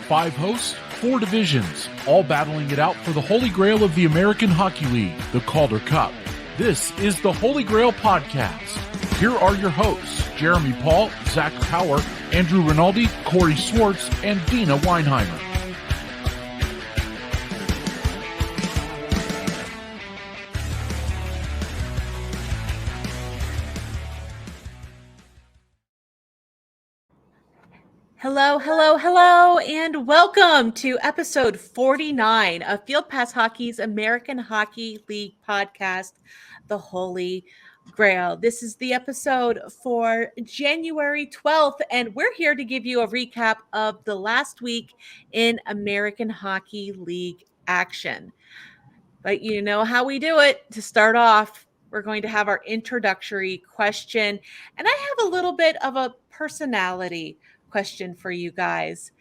5 hosts, 4 divisions, all battling it out for the holy grail of the American Hockey League, the Calder Cup. This is the Holy Grail Podcast. Here are your hosts, Jeremy Paul, Zack, Andrew Rinaldi, Corey Swartz, and Deana Weinheimer. Hello, and welcome to episode 49 of Field Pass Hockey's American Hockey League podcast, The Holy GrAHL. This is the episode for January 12th, and we're here to give you a recap of the last week in American Hockey League action. But you know how we do it. To start off, we're going to have our introductory question, and I have a little bit of a personality question for you guys.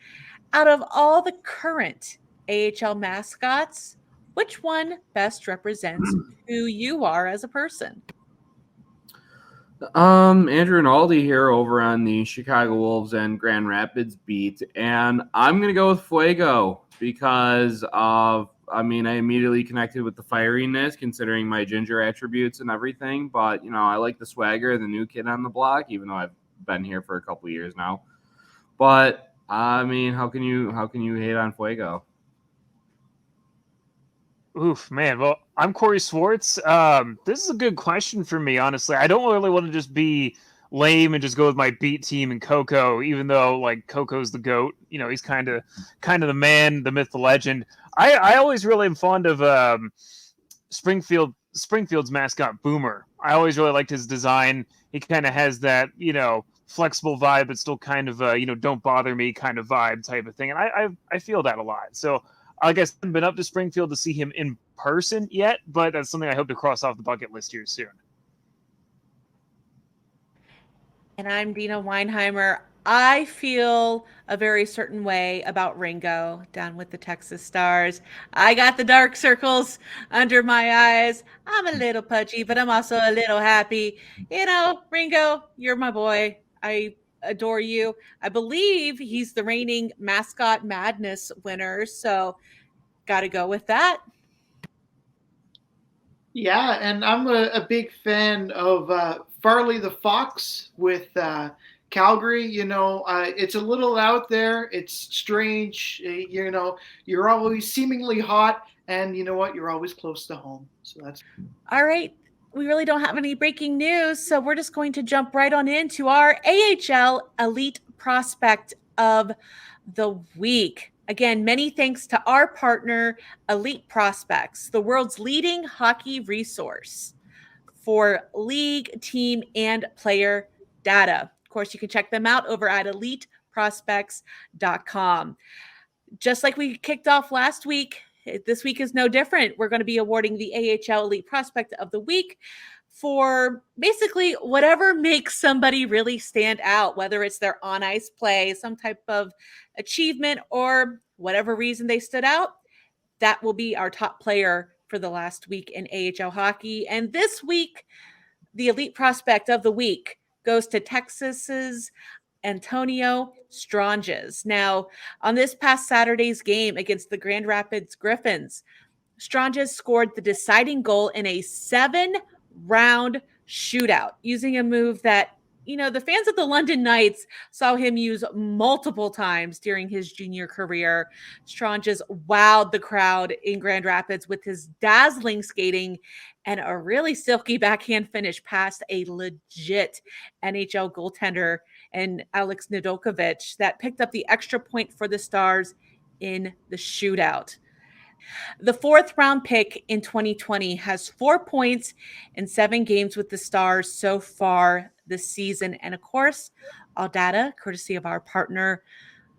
Out of all the current AHL mascots, which one best represents who you are as a person? Andrew Rinaldi here over on the Chicago Wolves and Grand Rapids beat, and I'm going to go with Fuego because I immediately connected with the fieriness considering my ginger attributes and everything, but, I like the swagger, the new kid on the block, even though I've been here for a couple years now. But how can you hate on Fuego? Oof, man. Well, I'm Corey Swartz. This is a good question for me, honestly. I don't really want to just be lame and just go with my beat team and Coco, even though Coco's the GOAT. He's kind of the man, the myth, the legend. I always really am fond of Springfield's mascot Boomer. I always really liked his design. He kind of has that, flexible vibe, but still kind of don't bother me kind of vibe type of thing. And I feel that a lot. So I guess I haven't been up to Springfield to see him in person yet, but that's something I hope to cross off the bucket list here soon. And I'm Deana Weinheimer. I feel a very certain way about Ringo down with the Texas Stars. I got the dark circles under my eyes. I'm a little pudgy, but I'm also a little happy. Ringo, you're my boy. I adore you. I believe he's the reigning Mascot Madness winner, so got to go with that. Yeah, and I'm a big fan of Farley the Fox with Calgary. It's a little out there. It's strange. You're always seemingly hot, and you know what? You're always close to home. So that's all right. We really don't have any breaking news, so we're just going to jump right on into our AHL Elite Prospect of the Week. Again, many thanks to our partner, Elite Prospects, the world's leading hockey resource for league, team, and player data. Of course, you can check them out over at eliteprospects.com. Just like we kicked off last week, this week is no different. We're going to be awarding the AHL Elite Prospect of the Week for basically whatever makes somebody really stand out, whether it's their on-ice play, some type of achievement, or whatever reason they stood out. That will be our top player for the last week in AHL hockey. And this week, the Elite Prospect of the Week goes to Texas's Antonio Stranges. Now, on this past Saturday's game against the Grand Rapids Griffins, Stranges scored the deciding goal in a 7-round shootout using a move that, the fans of the London Knights saw him use multiple times during his junior career. Stranges wowed the crowd in Grand Rapids with his dazzling skating and a really silky backhand finish past a legit NHL goaltender and Alex Nedeljkovic that picked up the extra point for the Stars in the shootout. The 4th round pick in 2020 has 4 points in 7 games with the Stars so far this season. And of course, all data courtesy of our partner,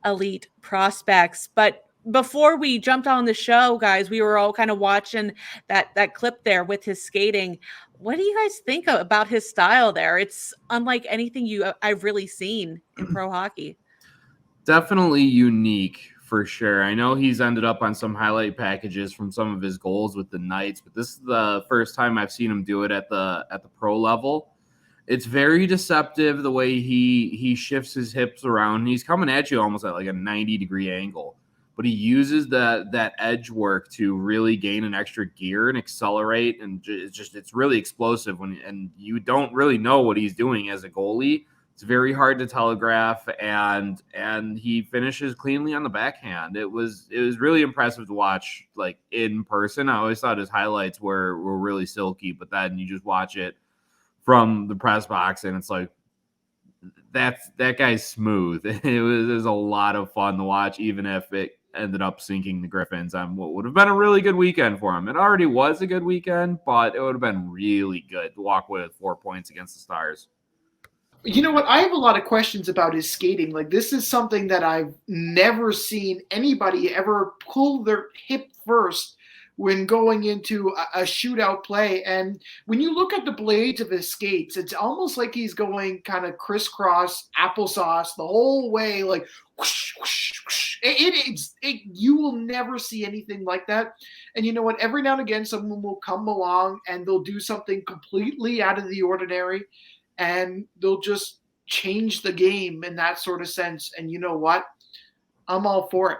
Elite Prospects. But before we jumped on the show, guys, we were all kind of watching that clip there with his skating. What do you guys think about his style there? It's unlike anything I've really seen in pro hockey. Definitely unique for sure. I know he's ended up on some highlight packages from some of his goals with the Knights, but this is the first time I've seen him do it at the pro level. It's very deceptive the way he shifts his hips around. He's coming at you almost at like a 90-degree angle, but he uses that edge work to really gain an extra gear and accelerate, and it's really explosive and you don't really know what he's doing as a goalie. It's very hard to telegraph, and he finishes cleanly on the backhand. It was really impressive to watch, like, in person. I always thought his highlights were really silky, but then you just watch it from the press box, and it's like, that guy's smooth. It was a lot of fun to watch, even if it ended up sinking the Griffins on what would have been a really good weekend for him. It already was a good weekend, but it would have been really good to walk away with 4 points against the Stars. You know what? I have a lot of questions about his skating. Like, this is something that I've never seen anybody ever pull their hip first when going into a shootout play. And when you look at the blades of his skates, it's almost like he's going kind of crisscross applesauce the whole way, like whoosh, whoosh, whoosh. You will never see anything like that. And you know what? Every now and again, someone will come along and they'll do something completely out of the ordinary, and they'll just change the game in that sort of sense. And you know what? I'm all for it.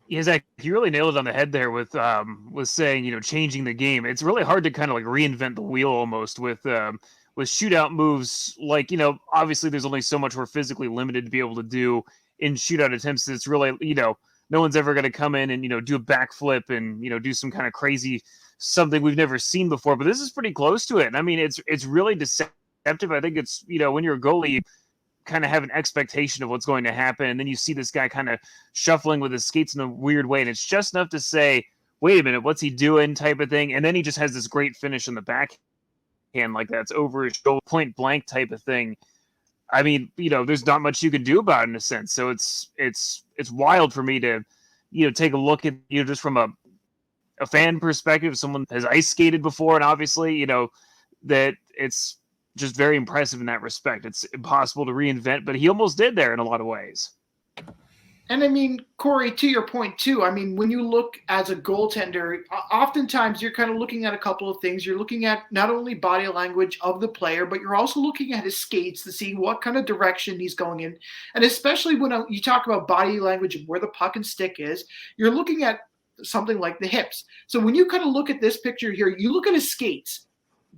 Yeah, Zach, you really nailed it on the head there with saying, changing the game. It's really hard to kind of like reinvent the wheel almost with shootout moves. Like, obviously there's only so much we're physically limited to be able to do in shootout attempts. It's really, no one's ever going to come in and, do a backflip and, do some kind of crazy something we've never seen before. But this is pretty close to it. And I mean, it's really deceptive. I think it's, when you're a goalie, you kind of have an expectation of what's going to happen, and then you see this guy kind of shuffling with his skates in a weird way, and it's just enough to say, wait a minute, what's he doing, type of thing. And then he just has this great finish in the backhand, like that's over his shoulder, point blank type of thing. I mean, there's not much you can do about it in a sense. So it's wild for me to take a look at just from a fan perspective. Someone has ice skated before, and obviously that it's just very impressive in that respect. It's impossible to reinvent, but he almost did there in a lot of ways. And I mean, Corey, to your point too, I mean, when you look as a goaltender, oftentimes you're kind of looking at a couple of things. You're looking at not only body language of the player, but you're also looking at his skates to see what kind of direction he's going in. And especially when you talk about body language and where the puck and stick is, you're looking at something like the hips. So when you kind of look at this picture here, you look at his skates.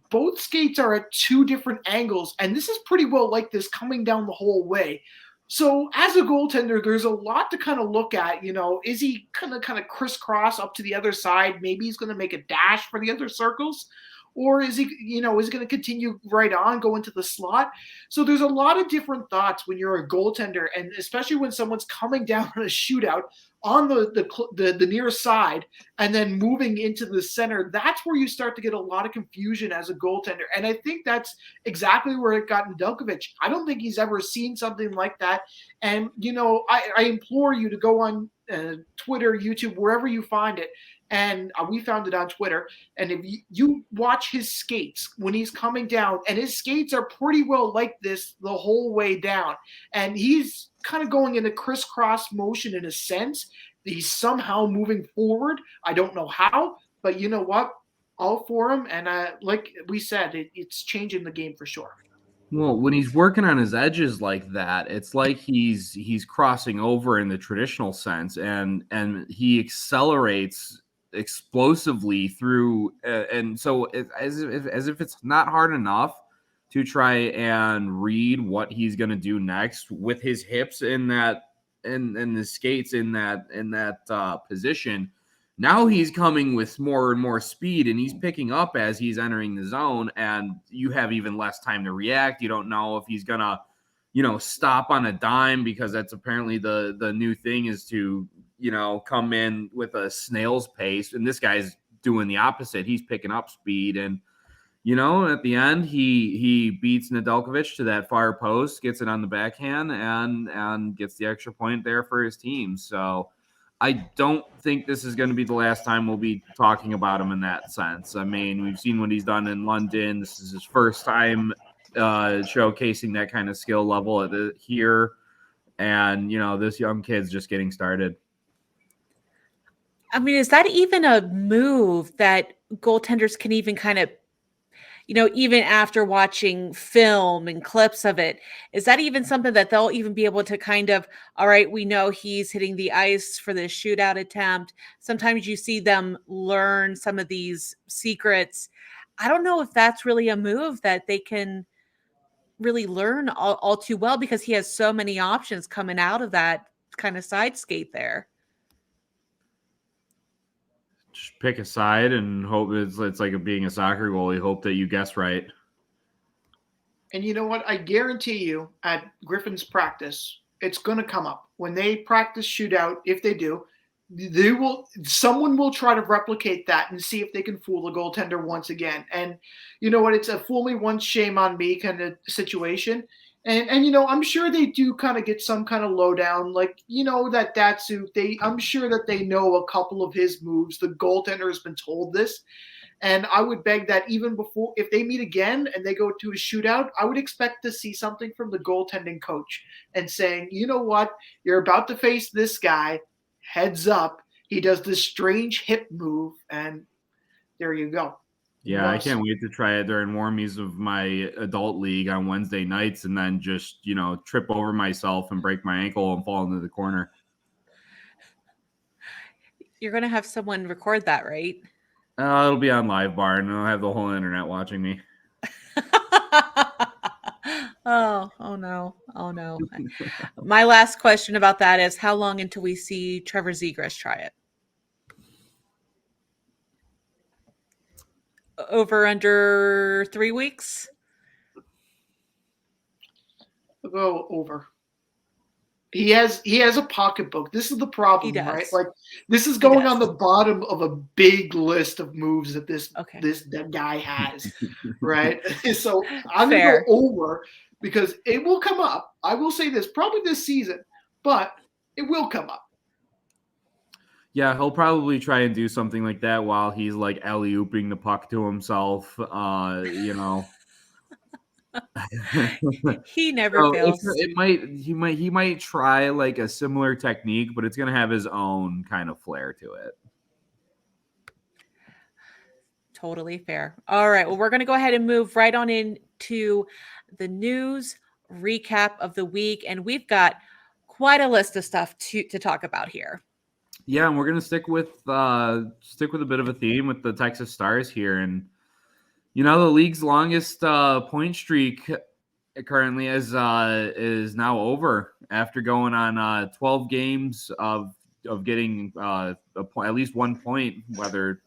Both skates are at two different angles, and this is pretty well like this coming down the whole way. So as a goaltender, there's a lot to kind of look at. Is he kind of crisscross up to the other side? Maybe he's going to make a dash for the other circles, or is he, is he going to continue right on, go into the slot? So there's a lot of different thoughts when you're a goaltender, and especially when someone's coming down on a shootout on the near side and then moving into the center. That's where you start to get a lot of confusion as a goaltender. And I think that's exactly where it got Nedeljkovic. I don't think he's ever seen something like that. And, I implore you to go on Twitter, YouTube, wherever you find it. And we found it on Twitter. And if you watch his skates when he's coming down, and his skates are pretty well like this the whole way down. And he's kind of going in a crisscross motion in a sense. He's somehow moving forward. I don't know how, but you know what? All for him. And like we said, it's changing the game for sure. Well, when he's working on his edges like that, it's like he's crossing over in the traditional sense, and he accelerates explosively through, and so as if it's not hard enough to try and read what he's going to do next with his hips in that and the skates in that position. Now he's coming with more and more speed, and he's picking up as he's entering the zone, and you have even less time to react. You don't know if he's gonna, stop on a dime, because that's apparently the new thing is to, come in with a snail's pace. And this guy's doing the opposite. He's picking up speed, and at the end, he beats Nedeljkovic to that far post, gets it on the backhand, and gets the extra point there for his team. So I don't think this is going to be the last time we'll be talking about him in that sense. I mean, we've seen what he's done in London. This is his first time showcasing that kind of skill level here. And, this young kid's just getting started. I mean, is that even a move that goaltenders can even kind of, even after watching film and clips of it, is that even something that they'll even be able to kind of, all right, we know he's hitting the ice for this shootout attempt. Sometimes you see them learn some of these secrets. I don't know if that's really a move that they can really learn all too well, because he has so many options coming out of that kind of side skate there. Just pick a side and hope it's like being a soccer goalie. Hope that you guess right. And you know what? I guarantee you at Griffin's practice, it's going to come up. When they practice shootout, if they do, someone will try to replicate that and see if they can fool the goaltender once again. And you know what? It's a fool me once, shame on me kind of situation. And I'm sure they do kind of get some kind of lowdown, like that's who I'm sure that they know a couple of his moves. The goaltender has been told this. And I would beg that even before, if they meet again and they go to a shootout, I would expect to see something from the goaltending coach and saying, you know what, you're about to face this guy, heads up. He does this strange hip move, and there you go. Yeah, I can't wait to try it during warmies of my adult league on Wednesday nights, and then just, trip over myself and break my ankle and fall into the corner. You're going to have someone record that, right? It'll be on Live Bar, and I'll have the whole internet watching me. Oh no. My last question about that is, how long until we see Trevor Zegras try it? Over under 3 weeks? I'll go over. He has a pocketbook. This is the problem, right? Like, this is going on the bottom of a big list of moves that that guy has, right? So I'm going to go over because it will come up. I will say this, probably this season, but it will come up. Yeah, he'll probably try and do something like that while he's like alley-ooping the puck to himself, He never fails. He might try like a similar technique, but it's going to have his own kind of flair to it. Totally fair. All right. Well, we're going to go ahead and move right on into the news recap of the week. And we've got quite a list of stuff to talk about here. Yeah, and we're going to stick with a bit of a theme with the Texas Stars here. And, the league's longest point streak currently is now over after going on 12 games of getting at least 1 point, whether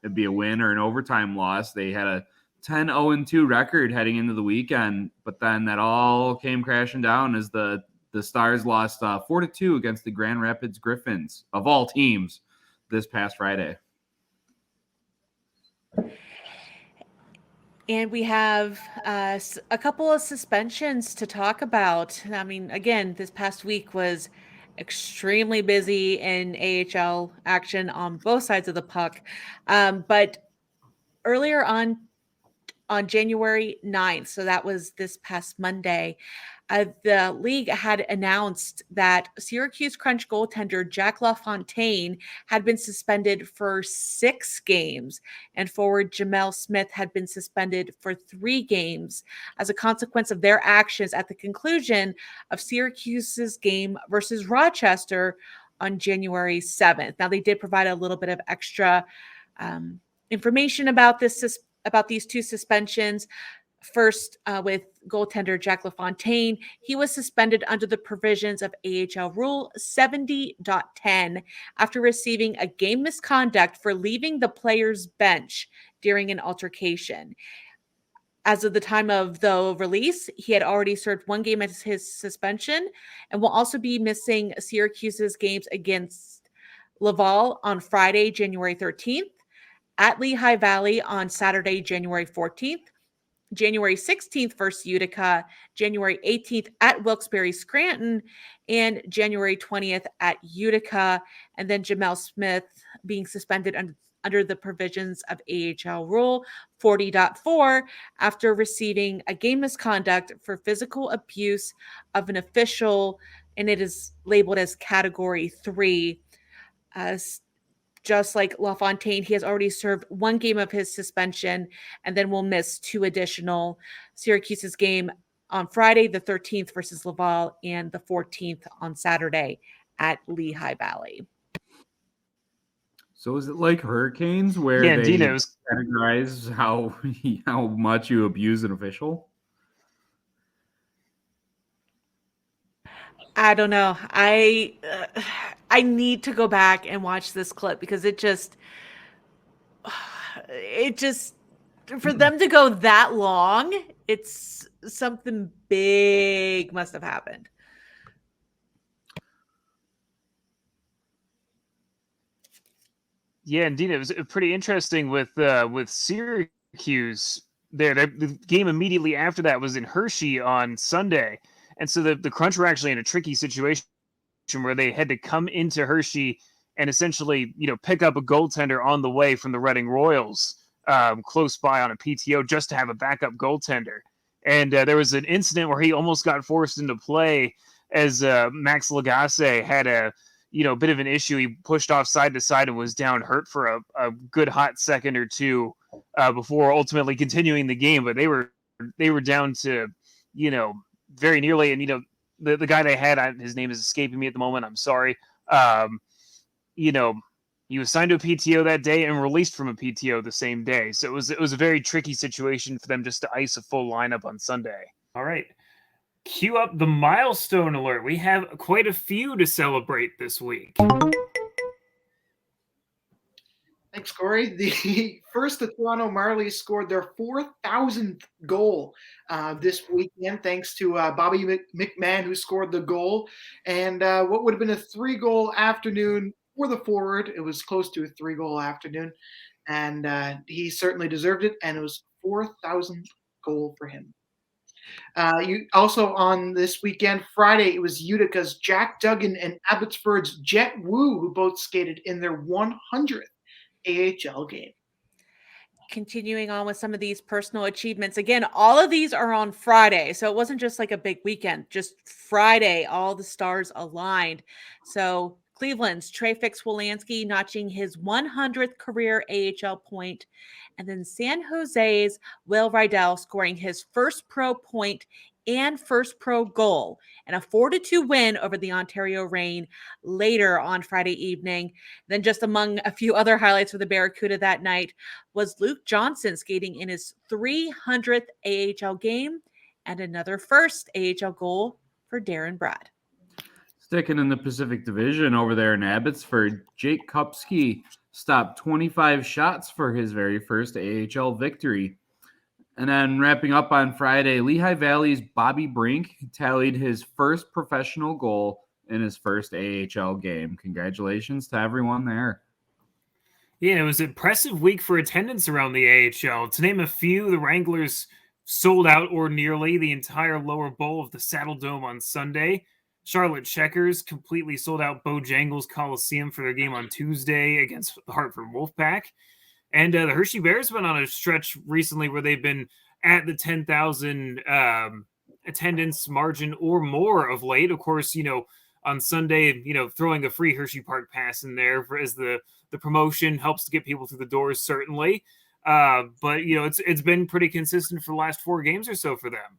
it be a win or an overtime loss. They had a 10-0-2 record heading into the weekend, but then that all came crashing down as the Stars lost 4-2 against the Grand Rapids Griffins, of all teams, this past Friday. And we have a couple of suspensions to talk about. I mean, again, this past week was extremely busy in AHL action on both sides of the puck. But earlier on January 9th, so that was this past Monday, the league had announced that Syracuse Crunch goaltender Jack LaFontaine had been suspended for 6 games, and forward Jamel Smith had been suspended for 3 games as a consequence of their actions at the conclusion of Syracuse's game versus Rochester on January 7th. Now, they did provide a little bit of extra information about these 2 suspensions. First, with goaltender Jack LaFontaine, he was suspended under the provisions of AHL Rule 70.10 after receiving a game misconduct for leaving the player's bench during an altercation. As of the time of the release, he had already served 1 game as his suspension and will also be missing Syracuse's games against Laval on Friday, January 13th, at Lehigh Valley on Saturday, January 14th, January 16th versus Utica, January 18th at Wilkes-Barre Scranton, and January 20th at Utica. And then Jamel Smith being suspended under the provisions of AHL Rule 40.4 after receiving a game misconduct for physical abuse of an official, and it is labeled as Category 3. just like LaFontaine, he has already served 1 game of his suspension and then will miss 2 additional. Syracuse's game on Friday, the 13th versus Laval, and the 14th on Saturday at Lehigh Valley. So is it like hurricanes where Yeah, they Deana, it was categorize how much you abuse an official? I don't know. I need to go back and watch this clip because it just for them to go that long, it's something big must have happened. Yeah, indeed. It was pretty interesting with Syracuse there. The game immediately after that was in Hershey on Sunday. And so the Crunch were actually in a tricky situation where they had to come into Hershey and essentially, pick up a goaltender on the way from the Reading Royals close by on a PTO just to have a backup goaltender. And there was an incident where he almost got forced into play as Max Lagasse had a bit of an issue. He pushed off side to side and was down hurt for a good hot second or two before ultimately continuing the game. But they were down to, very nearly. And, the guy they had, his name is escaping me at the moment. I'm sorry. He was signed to a PTO that day and released from a PTO the same day. So it was a very tricky situation for them just to ice a full lineup on Sunday. All right. Cue up the milestone alert. We have quite a few to celebrate this week. Thanks, Corey. The Toronto Marlies scored their 4,000th goal this weekend, thanks to Bobby McMahon, who scored the goal. And what would have been a 3-goal afternoon for the forward, it was close to a 3-goal afternoon. And he certainly deserved it, and it was 4,000th goal for him. You also on this weekend, Friday, it was Utica's Jack Duggan and Abbotsford's Jet Wu who both skated in their 100th AHL game. Continuing on with some of these personal achievements. Again, all of these are on Friday. So it wasn't just like a big weekend, just Friday, all the stars aligned. So Cleveland's Trey Fix-Wolanski notching his 100th career AHL point. And then San Jose's Will Rydell scoring his first pro point and first pro goal and a 4-2 win over the Ontario Reign later on Friday evening. Then just among a few other highlights for the Barracuda that night was Luke Johnson skating in his 300th AHL game and another first AHL goal for Darren Brad. Sticking in the Pacific Division over there in Abbotsford, Jake Kupski stopped 25 shots for his very first AHL victory. And then wrapping up on Friday, Lehigh Valley's Bobby Brink tallied his first professional goal in his first AHL game. Congratulations to everyone there. Yeah, it was an impressive week for attendance around the AHL. To name a few, the Wranglers sold out or nearly the entire lower bowl of the Saddle Dome on Sunday. Charlotte Checkers completely sold out Bojangles Coliseum for their game on Tuesday against the Hartford Wolfpack. And the Hershey Bears went on a stretch recently where they've been at the 10,000 attendance margin or more of late. Of course, on Sunday, throwing a free Hershey Park pass in there as the promotion helps to get people through the doors, certainly. But, it's been pretty consistent for the last 4 games or so for them.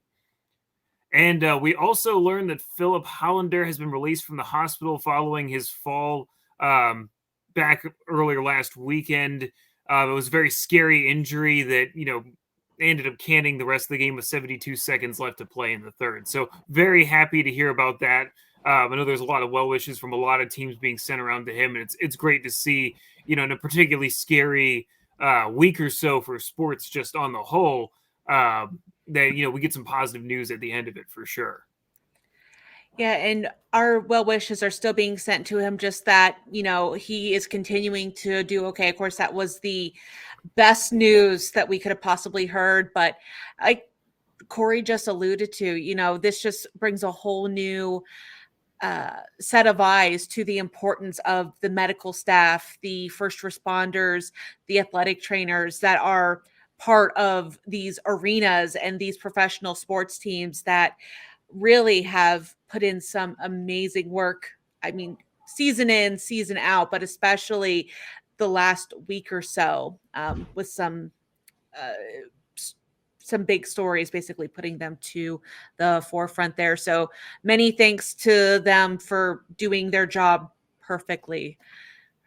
And we also learned that Philip Hollander has been released from the hospital following his fall back earlier last weekend. It was a very scary injury that, they ended up canning the rest of the game with 72 seconds left to play in the third. So very happy to hear about that. I know there's a lot of well wishes from a lot of teams being sent around to him. And it's great to see, in a particularly scary week or so for sports just on the whole, that, we get some positive news at the end of it for sure. Yeah, and our well wishes are still being sent to him, just that, he is continuing to do okay. Of course, that was the best news that we could have possibly heard. But like Corey just alluded to, this just brings a whole new set of eyes to the importance of the medical staff, the first responders, the athletic trainers that are part of these arenas and these professional sports teams that really have put in some amazing work. I mean, season in, season out, but especially the last week or so, with some big stories, basically putting them to the forefront there. So many thanks to them for doing their job perfectly.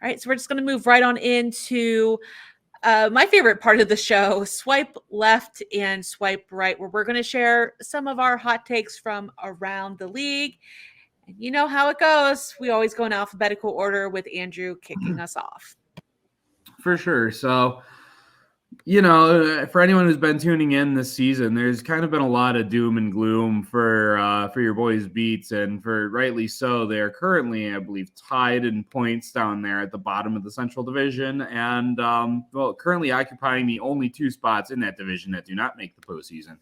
All right, so we're just going to move right on into my favorite part of the show, Swipe Left and Swipe Right, where we're going to share some of our hot takes from around the league. And you know how it goes. We always go in alphabetical order with Andrew kicking us off. For sure. So, for anyone who's been tuning in this season, there's kind of been a lot of doom and gloom for your boys' Beats, and for rightly so. They are currently, I believe, tied in points down there at the bottom of the Central Division, and currently occupying the only 2 spots in that division that do not make the postseason.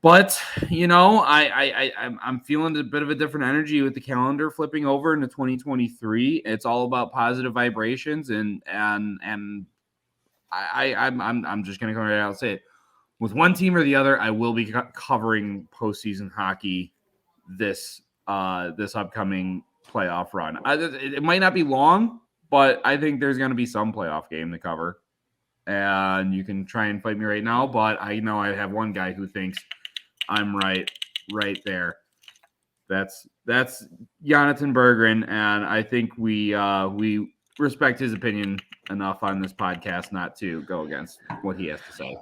But I'm feeling a bit of a different energy with the calendar flipping over into 2023. It's all about positive vibrations, and I'm just going to come right out and say it. With one team or the other, I will be covering postseason hockey this upcoming playoff run. It might not be long, but I think there's going to be some playoff game to cover. And you can try and fight me right now, but I know I have one guy who thinks I'm right there. That's Jonathan Berggren, and I think we respect his opinion enough on this podcast not to go against what he has to say.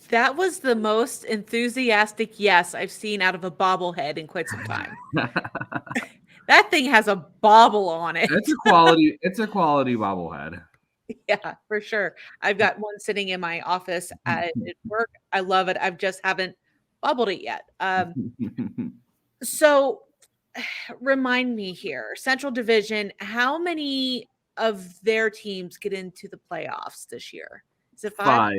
That was the most enthusiastic yes I've seen out of a bobblehead in quite some time. That thing has a bobble on it. It's a quality bobblehead. Yeah, for sure. I've got one sitting in my office at work. I love it. I just haven't bobbled it yet. So remind me here, Central Division, how many of their teams get into the playoffs this year? Is it 5? 5.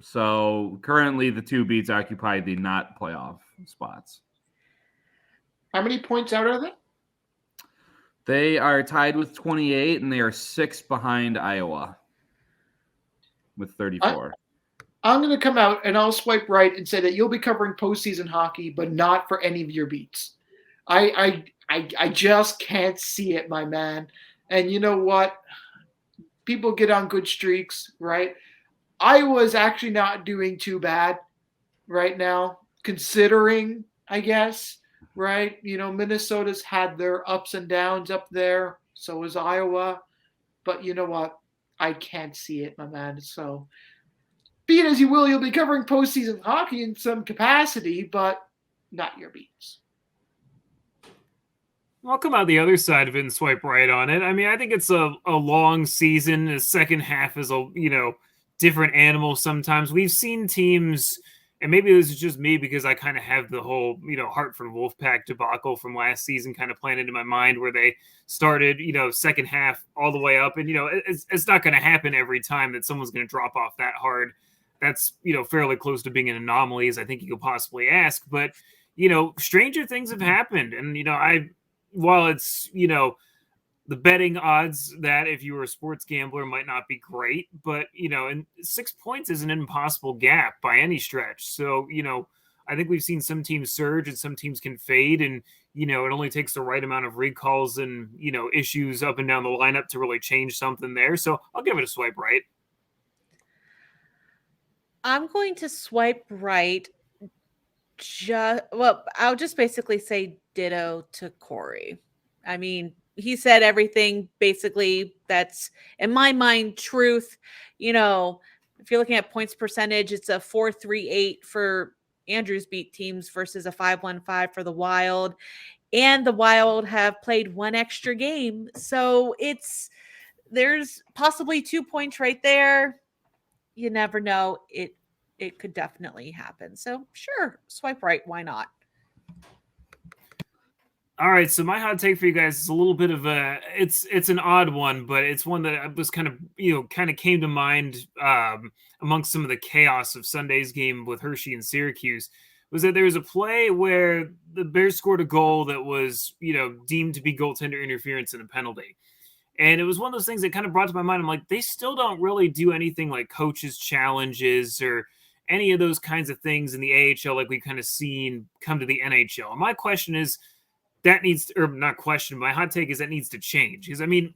So currently the 2 Beats occupy the not playoff spots. How many points out are they? They are tied with 28, and they are 6 behind Iowa with 34. I'm going to come out and I'll swipe right and say that you'll be covering postseason hockey, but not for any of your Beats. I just can't see it, my man. And you know what? People get on good streaks, right? Iowa's actually not doing too bad right now, considering, I guess, right? Minnesota's had their ups and downs up there. So is Iowa. But you know what? I can't see it, my man. So be it as you will, you'll be covering postseason hockey in some capacity, but not your Beats. I'll come out the other side of it and swipe right on it. I mean, I think it's a long season. The second half is a different animal sometimes. We've seen teams, and maybe this is just me because I kind of have the whole, Hartford Wolfpack debacle from last season kind of planted in my mind, where they started, second half all the way up. And, it's not going to happen every time that someone's going to drop off that hard. That's, fairly close to being an anomaly, as I think you could possibly ask. But, stranger things have happened. And, while it's, the betting odds that if you were a sports gambler might not be great, but, and 6 points is an impossible gap by any stretch. So, I think we've seen some teams surge and some teams can fade, and, it only takes the right amount of recalls and, issues up and down the lineup to really change something there. So I'll give it a swipe right. I'm going to swipe right. I'll just basically say ditto to Corey. I mean, he said everything basically that's, in my mind, truth. If you're looking at points percentage, it's a 4.38 for Andrew's Beat teams versus a 5.15 for the Wild. And the Wild have played one extra game. So there's possibly 2 points right there. You never know. It could definitely happen. So sure, swipe right. Why not? All right, so my hot take for you guys is a little bit of it's an odd one, but it's one that was kind of came to mind amongst some of the chaos of Sunday's game with Hershey and Syracuse, was that there was a play where the Bears scored a goal that was, deemed to be goaltender interference and a penalty. And it was one of those things that kind of brought to my mind, I'm like, they still don't really do anything like coaches challenges or any of those kinds of things in the AHL like we've kind of seen come to the NHL. And my question is, that needs to, or not question, my hot take is that needs to change. Because, I mean,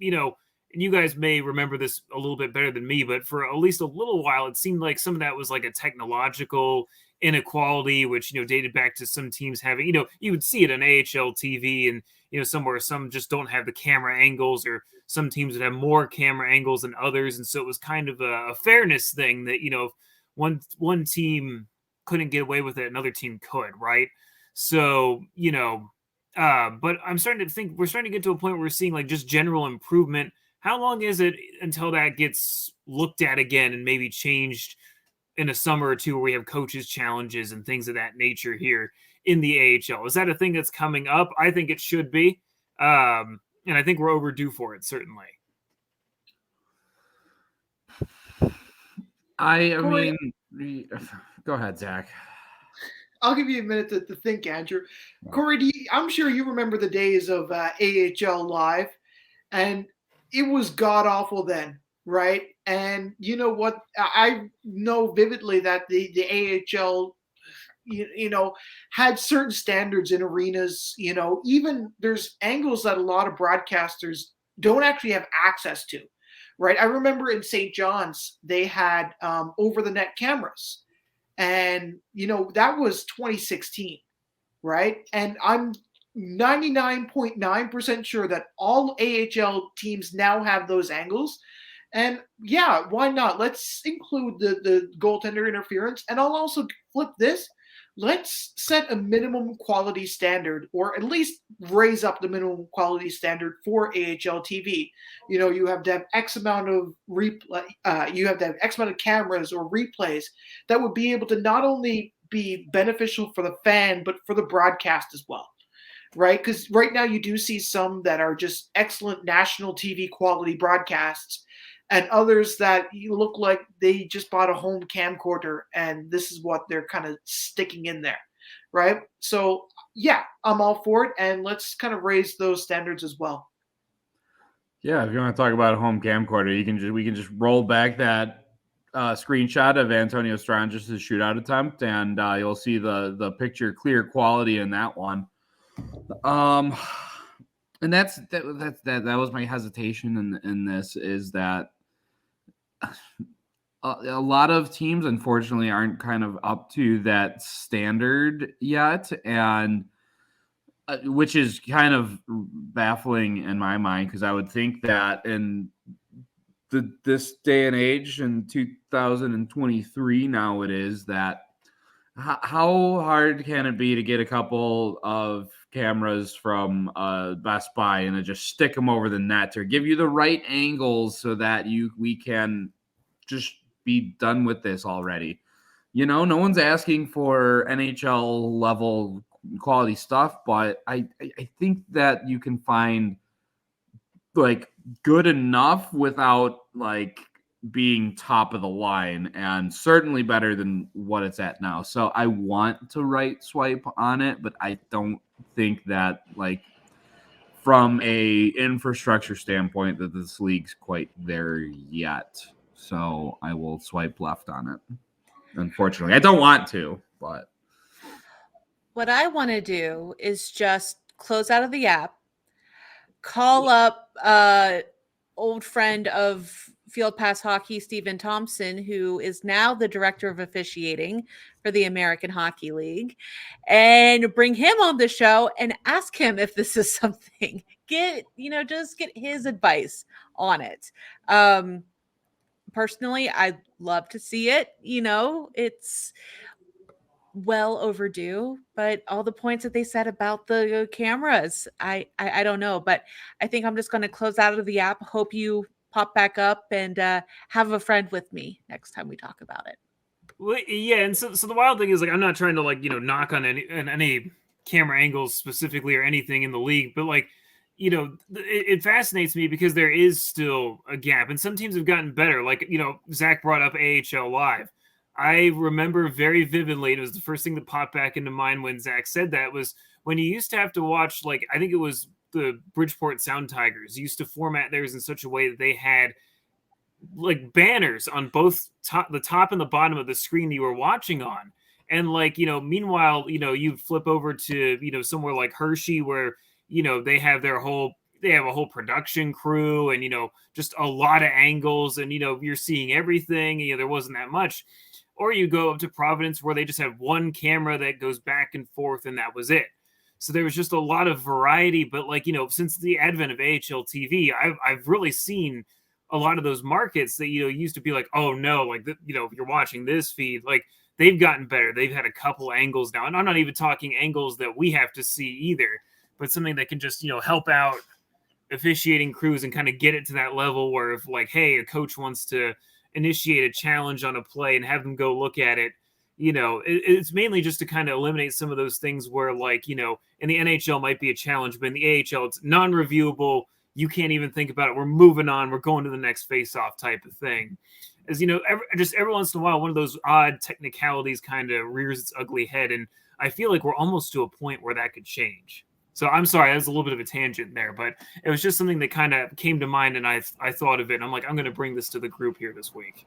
and you guys may remember this a little bit better than me, but for at least a little while, it seemed like some of that was like a technological inequality, which, dated back to some teams having, you would see it on AHL TV and, somewhere some just don't have the camera angles, or some teams would have more camera angles than others. And so it was kind of a fairness thing that, one team couldn't get away with it, another team could, right? So, but I'm starting to think we're starting to get to a point where we're seeing like just general improvement. How long is it until that gets looked at again and maybe changed in a summer or two, where we have coaches challenges and things of that nature here in the AHL? Is that a thing that's coming up? I think it should be. And I think we're overdue for it, certainly. I mean, go ahead, Zach. I'll give you a minute to think, Andrew. Corey, I'm sure you remember the days of AHL Live, and it was god-awful then, right? And you know what? I know vividly that the AHL, had certain standards in arenas. Even there's angles that a lot of broadcasters don't actually have access to, right? I remember in St. John's, they had over-the-net cameras. And, that was 2016, right? And I'm 99.9% sure that all AHL teams now have those angles. And yeah, why not? Let's include the goaltender interference. And I'll also flip this. Let's set a minimum quality standard, or at least raise up the minimum quality standard for AHL TV. You have to have X amount of you have to have X amount of cameras or replays that would be able to not only be beneficial for the fan, but for the broadcast as well, right? Because right now you do see some that are just excellent national TV quality broadcasts, and others that you look like they just bought a home camcorder and this is what they're kind of sticking in there, right? So yeah, I'm all for it, and let's kind of raise those standards as well. Yeah, if you want to talk about a home camcorder, we can just roll back that screenshot of Antonio Stranges' shootout attempt, and you'll see the picture clear quality in that one. And that was my hesitation in this, is that a lot of teams, unfortunately, aren't kind of up to that standard yet, and which is kind of baffling in my mind, because I would think that in this day and age, in 2023 now, it is that how hard can it be to get a couple of cameras from Best Buy and to just stick them over the net, or give you the right angles so that we can just be done with this already? No one's asking for NHL level quality stuff, but I think that you can find like good enough without like being top of the line, and certainly better than what it's at now. So I want to right swipe on it, but I don't think that, like, from a infrastructure standpoint, that this league's quite there yet. So I will swipe left on it. Unfortunately, I don't want to, but what I want to do is just close out of the app, call up old friend of Field Pass Hockey, Stephen Thompson, who is now the director of officiating for the American Hockey League, and bring him on the show and ask him if this is something. Just get his advice on it. Personally, I'd love to see it. It's well overdue, but all the points that they said about the cameras, I don't know, but I think I'm just going to close out of the app. Hope you pop back up and have a friend with me next time we talk about it. Well, yeah, and so the wild thing is, like, I'm not trying to knock on any camera angles specifically or anything in the league, but it fascinates me because there is still a gap, and some teams have gotten better. Like, Zack brought up AHL Live. I remember very vividly, it was the first thing that popped back into mind when Zack said that, was when you used to have to watch, like, I think it was the Bridgeport Sound Tigers used to format theirs in such a way that they had like banners on both the top and the bottom of the screen that you were watching on. And meanwhile, you'd flip over to, somewhere like Hershey where, they have their whole they have a whole production crew and, just a lot of angles and, you're seeing everything. There wasn't that much. Or you go up to Providence where they just have one camera that goes back and forth and that was it. So there was just a lot of variety. But since the advent of AHL TV, I've really seen a lot of those markets that, used to be like, oh no, like, if you're watching this feed, like they've gotten better. They've had a couple angles now. And I'm not even talking angles that we have to see either, but something that can just, help out officiating crews and kind of get it to that level where if like, hey, a coach wants to initiate a challenge on a play and have them go look at it, it's mainly just to kind of eliminate some of those things where like, in the NHL might be a challenge, but in the AHL, it's non-reviewable. You can't even think about it. We're moving on. We're going to the next face-off type of thing. As every once in a while, one of those odd technicalities kind of rears its ugly head. And I feel like we're almost to a point where that could change. So I'm sorry, that was a little bit of a tangent there, but it was just something that kind of came to mind, and I thought of it, and I'm like, I'm going to bring this to the group here this week.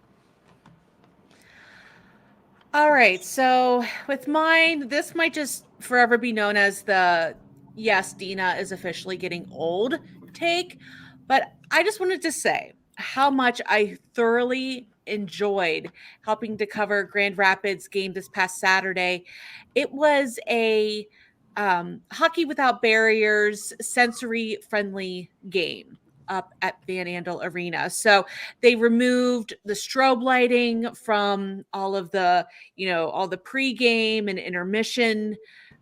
All right, so with mine, this might just forever be known as the yes, Deana is officially getting old take, but I just wanted to say how much I thoroughly enjoyed helping to cover Grand Rapids game this past Saturday. It was a hockey without barriers, sensory friendly game up at Van Andel Arena. So they removed the strobe lighting from all of the, all the pregame and intermission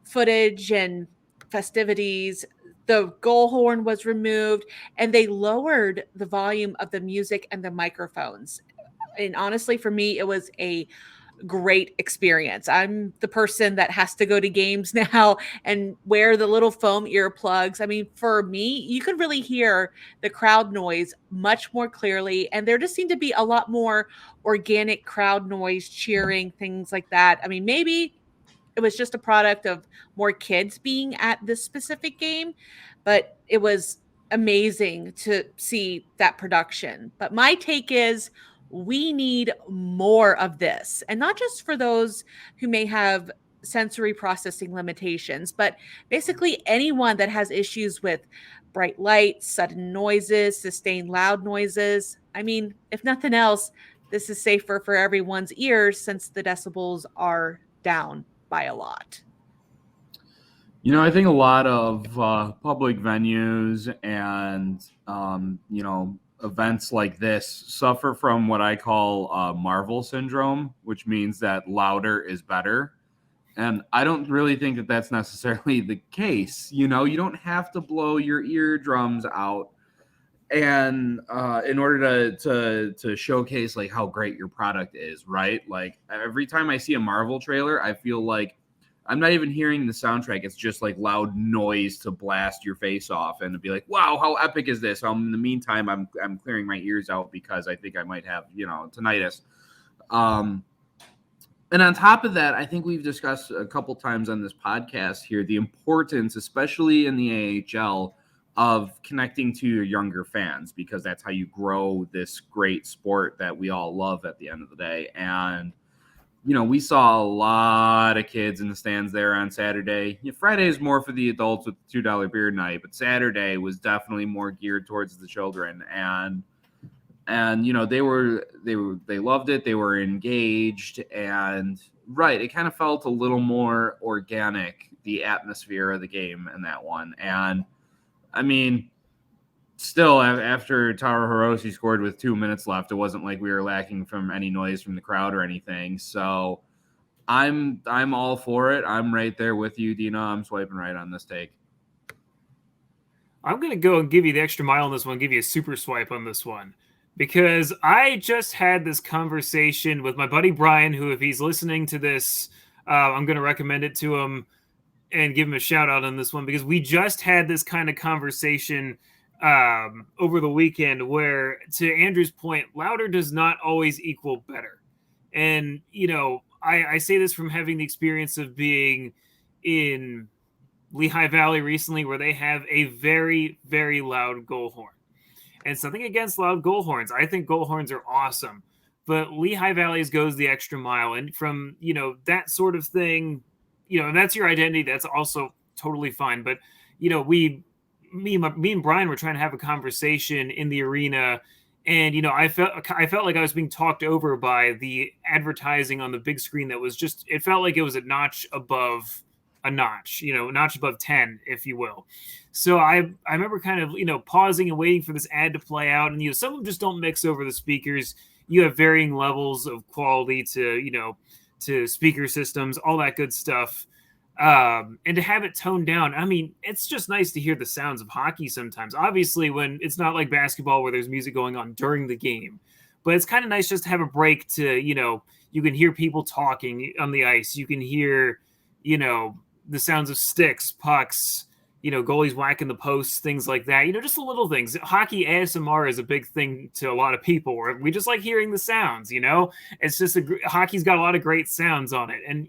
footage and festivities. The goal horn was removed and they lowered the volume of the music and the microphones. And honestly, for me, it was a great experience. I'm the person that has to go to games now and wear the little foam earplugs. I mean, for me, you could really hear the crowd noise much more clearly. And there just seemed to be a lot more organic crowd noise, cheering, things like that. I mean, maybe it was just a product of more kids being at this specific game, but it was amazing to see that production. But my take is, we need more of this, and not just for those who may have sensory processing limitations, but basically anyone that has issues with bright lights, sudden noises, sustained loud noises. I mean, if nothing else, this is safer for everyone's ears since the decibels are down by a lot. I think a lot of public venues and, events like this suffer from what I call Marvel syndrome, which means that louder is better. And I don't really think that that's necessarily the case. You don't have to blow your eardrums out and in order to showcase like how great your product is, right? Like every time I see a Marvel trailer, I feel like I'm not even hearing the soundtrack. It's just like loud noise to blast your face off and to be like, wow, how epic is this? In the meantime, I'm clearing my ears out because I think I might have, tinnitus. And on top of that, I think we've discussed a couple times on this podcast here, the importance, especially in the AHL, of connecting to your younger fans, because that's how you grow this great sport that we all love at the end of the day. And we saw a lot of kids in the stands there on Saturday. Friday is more for the adults with the $2 beer night, but Saturday was definitely more geared towards the children. And they loved it. They were engaged, and right, it kind of felt a little more organic, the atmosphere of the game in that one. And I mean, still, after Taro Hirose scored with 2 minutes left, it wasn't like we were lacking from any noise from the crowd or anything. So I'm all for it. I'm right there with you, Deana. I'm swiping right on this take. I'm going to go and give you the extra mile on this one, give you a super swipe on this one, because I just had this conversation with my buddy Brian, who, if he's listening to this, I'm going to recommend it to him and give him a shout out on this one, because we just had this kind of conversation over the weekend where, to Andrew's point, louder does not always equal better. And, I say this from having the experience of being in Lehigh Valley recently, where they have a very, very loud goal horn. And something against loud goal horns. I think goal horns are awesome. But Lehigh Valley's goes the extra mile. And from, that sort of thing, and that's your identity, that's also totally fine. But, we me and Brian were trying to have a conversation in the arena, and I felt like I was being talked over by the advertising on the big screen. That was just, it felt like it was a notch above a notch, a notch above 10, if you will. So I remember kind of pausing and waiting for this ad to play out, and some of them just don't mix over the speakers. You have varying levels of quality to speaker systems, all that good stuff. And to have it toned down, I mean, it's just nice to hear the sounds of hockey sometimes. Obviously, when it's not like basketball where there's music going on during the game, but it's kind of nice just to have a break to, you can hear people talking on the ice. You can hear, the sounds of sticks, pucks, goalies whacking the posts, things like that. Just the little things. Hockey ASMR is a big thing to a lot of people, where we just like hearing the sounds, It's just hockey's got a lot of great sounds on it. And,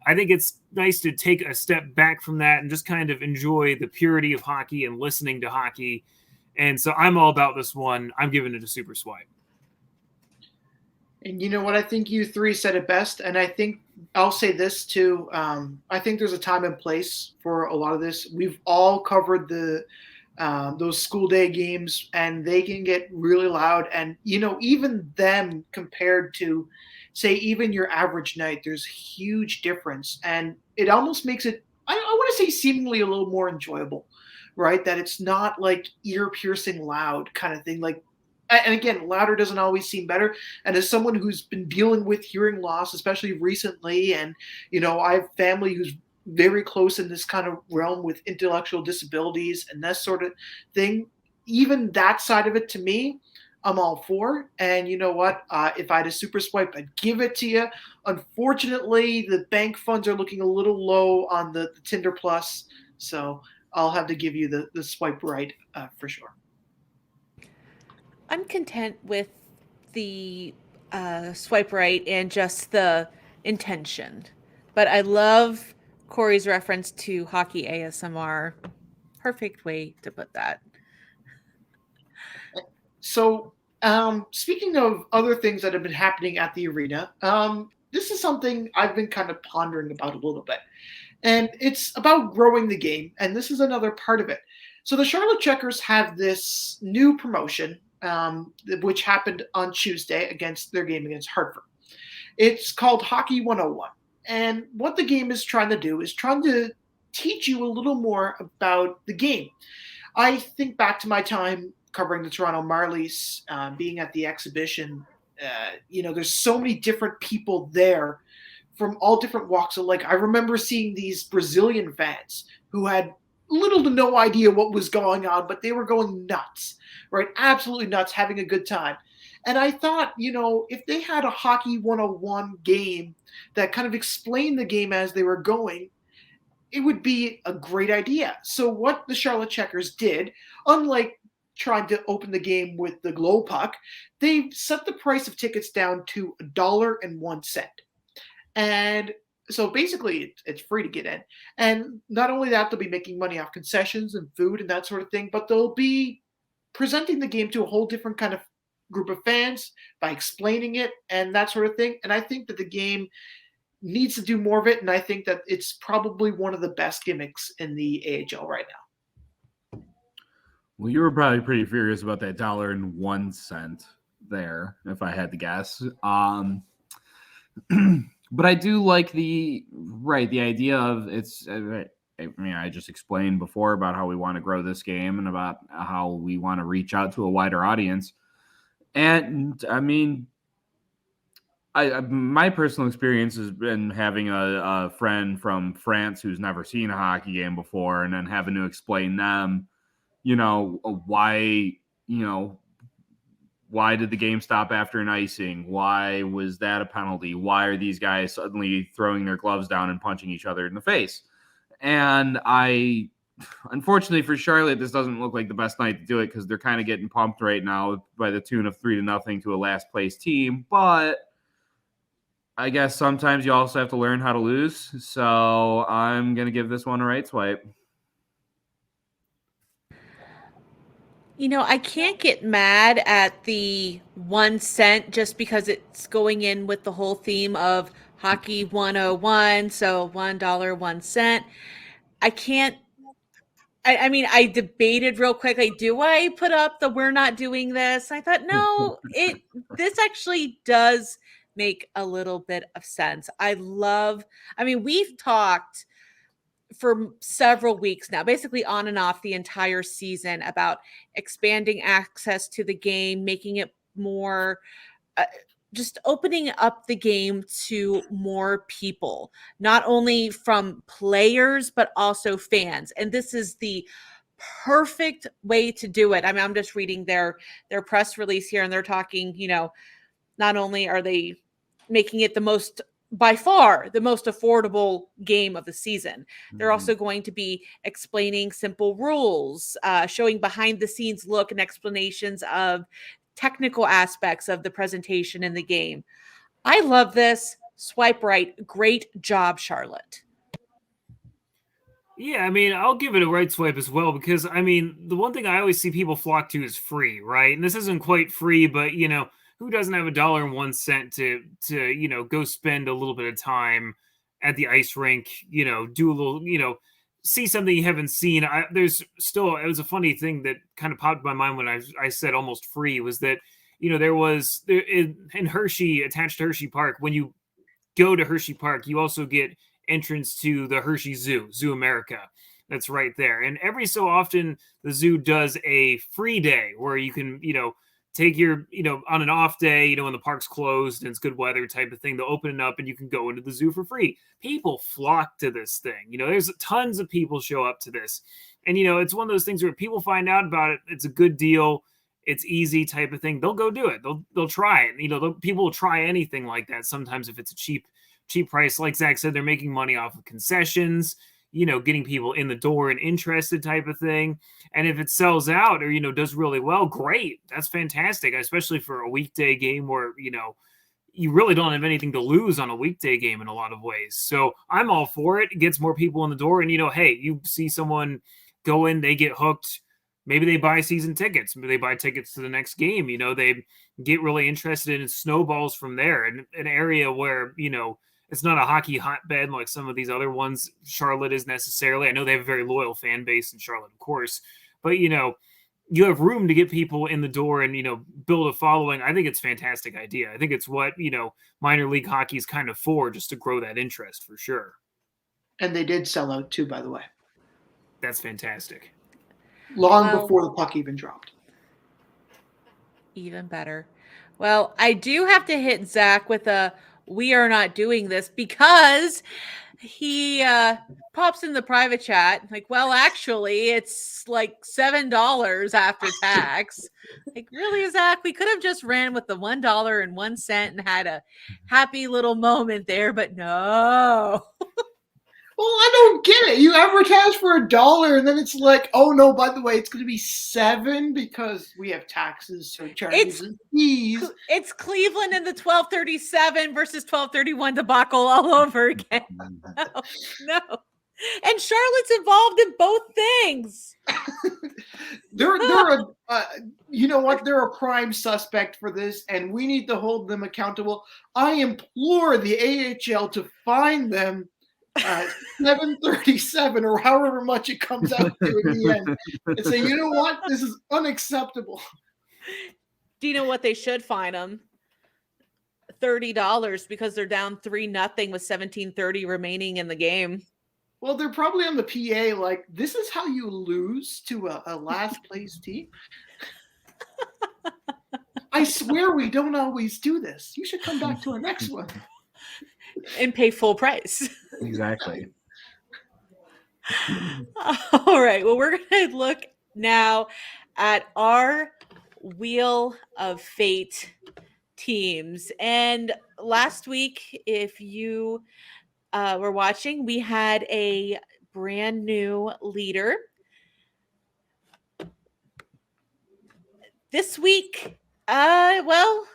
I think it's nice to take a step back from that and just kind of enjoy the purity of hockey and listening to hockey. And so I'm all about this one. I'm giving it a super swipe. And you know what? I think you three said it best. And I think I'll say this too. I think there's a time and place for a lot of this. We've all covered those school day games, and they can get really loud. And, even them compared to, say, even your average night, there's huge difference. And it almost makes it, I want to say, seemingly a little more enjoyable, right? That it's not like ear-piercing loud kind of thing. Like, and again, louder doesn't always seem better. And as someone who's been dealing with hearing loss, especially recently, and, I have family who's very close in this kind of realm with intellectual disabilities and that sort of thing, even that side of it, to me, I'm all for. And you know what? If I had a super swipe, I'd give it to you. Unfortunately, the bank funds are looking a little low on the Tinder Plus, so I'll have to give you the swipe right for sure. I'm content with the swipe right and just the intention. But I love Corey's reference to hockey ASMR. Perfect way to put that. So, speaking of other things that have been happening at the arena, this is something I've been kind of pondering about a little bit. And it's about growing the game, and this is another part of it. So the Charlotte Checkers have this new promotion, which happened on Tuesday against their game against Hartford. It's called Hockey 101. And what the game is trying to do is trying to teach you a little more about the game. I think back to my time covering the Toronto Marlies, being at the exhibition. There's so many different people there from all different walks of life. I remember seeing these Brazilian fans who had little to no idea what was going on, but they were going nuts, right? Absolutely nuts, having a good time. And I thought, if they had a Hockey 101 game that kind of explained the game as they were going, it would be a great idea. So what the Charlotte Checkers did, unlike trying to open the game with the glow puck, they set the price of tickets down to $1.01. And so basically it's free to get in. And not only that, they'll be making money off concessions and food and that sort of thing, but they'll be presenting the game to a whole different kind of group of fans by explaining it and that sort of thing. And I think that the game needs to do more of it. And I think that it's probably one of the best gimmicks in the AHL right now. Well, you were probably pretty furious about that $1.01 there, if I had to guess. But I do like the idea of it's. I just explained before about how we want to grow this game and about how we want to reach out to a wider audience. And I mean, my personal experience has been having a friend from France who's never seen a hockey game before, and then having to explain them, why did the game stop after an icing? Why was that a penalty? Why are these guys suddenly throwing their gloves down and punching each other in the face? And unfortunately for Charlotte, this doesn't look like the best night to do it because they're kind of getting pumped right now by the tune of 3-0 to a last place team. But I guess sometimes you also have to learn how to lose. So I'm going to give this one a right swipe. I can't get mad at the 1 cent just because it's going in with the whole theme of Hockey 101, so $1, 1 cent. I I mean, I debated real quickly, do I put up the "we're not doing this"? I thought, no, this actually does make a little bit of sense. I mean, we've talked for several weeks now, basically on and off the entire season, about expanding access to the game, making it more just opening up the game to more people, not only from players, but also fans. And this is the perfect way to do it. I mean, I'm just reading their press release here, and they're talking, not only are they making it by far the most affordable game of the season, they're also going to be explaining simple rules, showing behind the scenes look and explanations of technical aspects of the presentation in the game. I love this. Swipe right. Great job, Charlotte. Yeah, I mean, I'll give it a right swipe as well, because I mean, the one thing I always see people flock to is free, right? And this isn't quite free, but who doesn't have $1.01 to go spend a little bit of time at the ice rink, do a little, see something you haven't seen. It was a funny thing that kind of popped in my mind when I said almost free, was that, there was in Hershey, attached to Hershey Park, when you go to Hershey Park, you also get entrance to the Hershey Zoo America. That's right there. And every so often, the zoo does a free day where you can, take your, on an off day, when the park's closed and it's good weather type of thing, they'll open it up and you can go into the zoo for free. People flock to this thing. There's tons of people show up to this. And, it's one of those things where people find out about it. It's a good deal. It's easy type of thing. They'll go do it. They'll try it. People will try anything like that. Sometimes if it's a cheap price, like Zach said, they're making money off of concessions, getting people in the door and interested type of thing. And if it sells out or, does really well, great. That's fantastic, especially for a weekday game where, you really don't have anything to lose on a weekday game in a lot of ways. So I'm all for it. It gets more people in the door. And, hey, you see someone go in, they get hooked. Maybe they buy season tickets. Maybe they buy tickets to the next game. They get really interested, and it snowballs from there. And an area where, it's not a hockey hotbed like some of these other ones Charlotte is necessarily. I know they have a very loyal fan base in Charlotte, of course. But, you have room to get people in the door and, build a following. I think it's a fantastic idea. I think it's what, minor league hockey is kind of for, just to grow that interest for sure. And they did sell out too, by the way. That's fantastic. Long before the puck even dropped. Even better. Well, I do have to hit Zach with we are not doing this, because he pops in the private chat like, well, actually, it's like $7 after tax. Like, really, Zach? We could have just ran with the $1.01 and had a happy little moment there, but no. Well, I don't get it. You advertise for $1, and then it's like, oh no, by the way, it's going to be $7 because we have taxes, surcharges, and fees. It's Cleveland in the 1237 versus 1231 debacle all over again. No. And Charlotte's involved in both things. You know what? They're a prime suspect for this, and we need to hold them accountable. I implore the AHL to fine them $7.37 or however much it comes out to in the end, and say, you know what, this is unacceptable. Do you know what they should fine them? $30, because they're down 3-0 with 17:30 remaining in the game. Well, they're probably on the PA like, this is how you lose to a last place team. I swear we don't always do this. You should come back to our next one. And pay full price. Exactly. All right. Well, we're going to look now at our Wheel of Fate teams. And last week, if you were watching, we had a brand new leader. This week, well,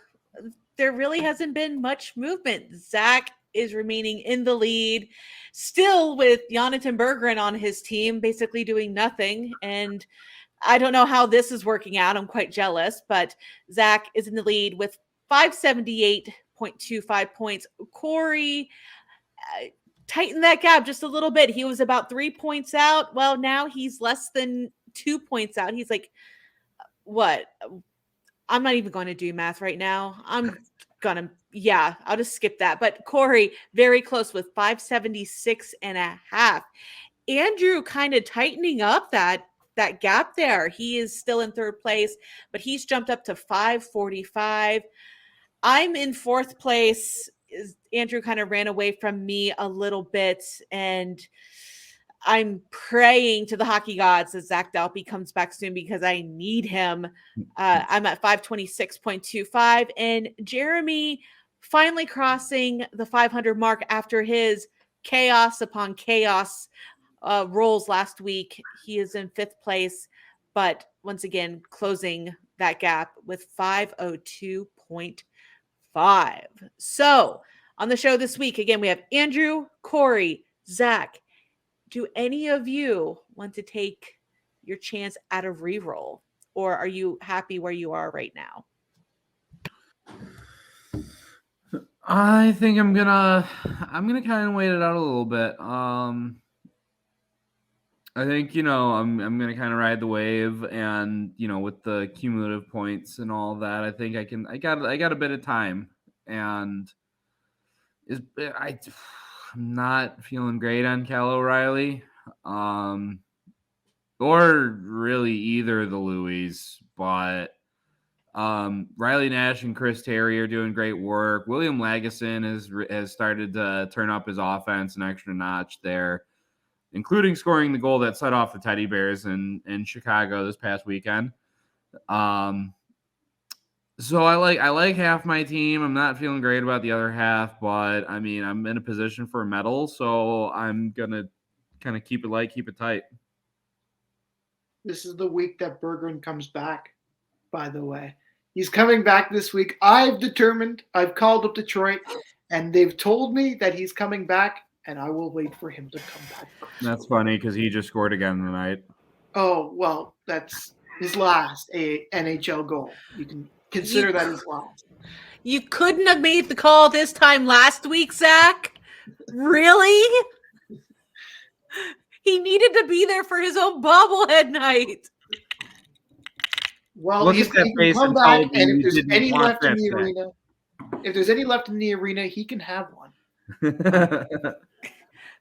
there really hasn't been much movement. Zack is remaining in the lead, still with Jonathan Berggren on his team, basically doing nothing. And I don't know how this is working out. I'm quite jealous, but Zack is in the lead with 578.25 points. Corey tighten that gap just a little bit. He was about 3 points out. Well, now he's less than 2 points out. He's like, what? I'm not even going to do math right now. I'll just skip that. But Corey, very close with 576.5. Andrew kind of tightening up that gap there. He is still in third place, but he's jumped up to 545. I'm in fourth place. Andrew kind of ran away from me a little bit, and I'm praying to the hockey gods that Zack Dalpe comes back soon because I need him. I'm at 526.25, and Jeremy finally crossing the 500 mark after his chaos upon chaos rolls last week. He is in fifth place, but once again, closing that gap with 502.5. So on the show this week, again, we have Andrew, Corey, Zack. Do any of you want to take your chance at a reroll, or are you happy where you are right now? I think I'm gonna kind of wait it out a little bit. I think, I'm gonna kind of ride the wave, and with the cumulative points and all that, I think I got a bit of time, and I'm not feeling great on Cal O'Reilly, or really either of the Louis, but Riley Nash and Chris Terry are doing great work. William Lagesson has started to turn up his offense an extra notch there, including scoring the goal that set off the Teddy Bears in Chicago this past weekend. So I like half my team. I'm not feeling great about the other half, but I mean, I'm in a position for a medal, so I'm gonna kind of keep it light, keep it tight. This is the week that Berggren comes back, by the way. He's coming back this week. I've called up Detroit, and they've told me that he's coming back, and I will wait for him to come back. That's funny because he just scored again tonight. Oh, well, that's his last NHL goal. You can consider that his last. You couldn't have made the call this time last week, Zack? Really? He needed to be there for his own bobblehead night. Well, he can come back, and if there's any left in the arena, he can have one.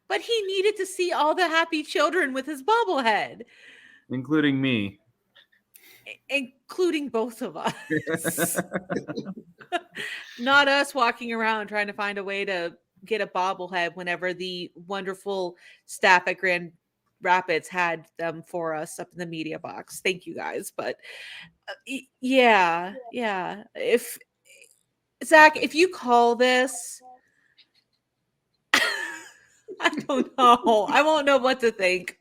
But he needed to see all the happy children with his bobblehead. Including me. Including both of us. Not us walking around trying to find a way to get a bobblehead whenever the wonderful staff at Grand Rapids had them for us up in the media box. Thank you guys. But yeah. If Zack, if you call this, I don't know. I won't know what to think.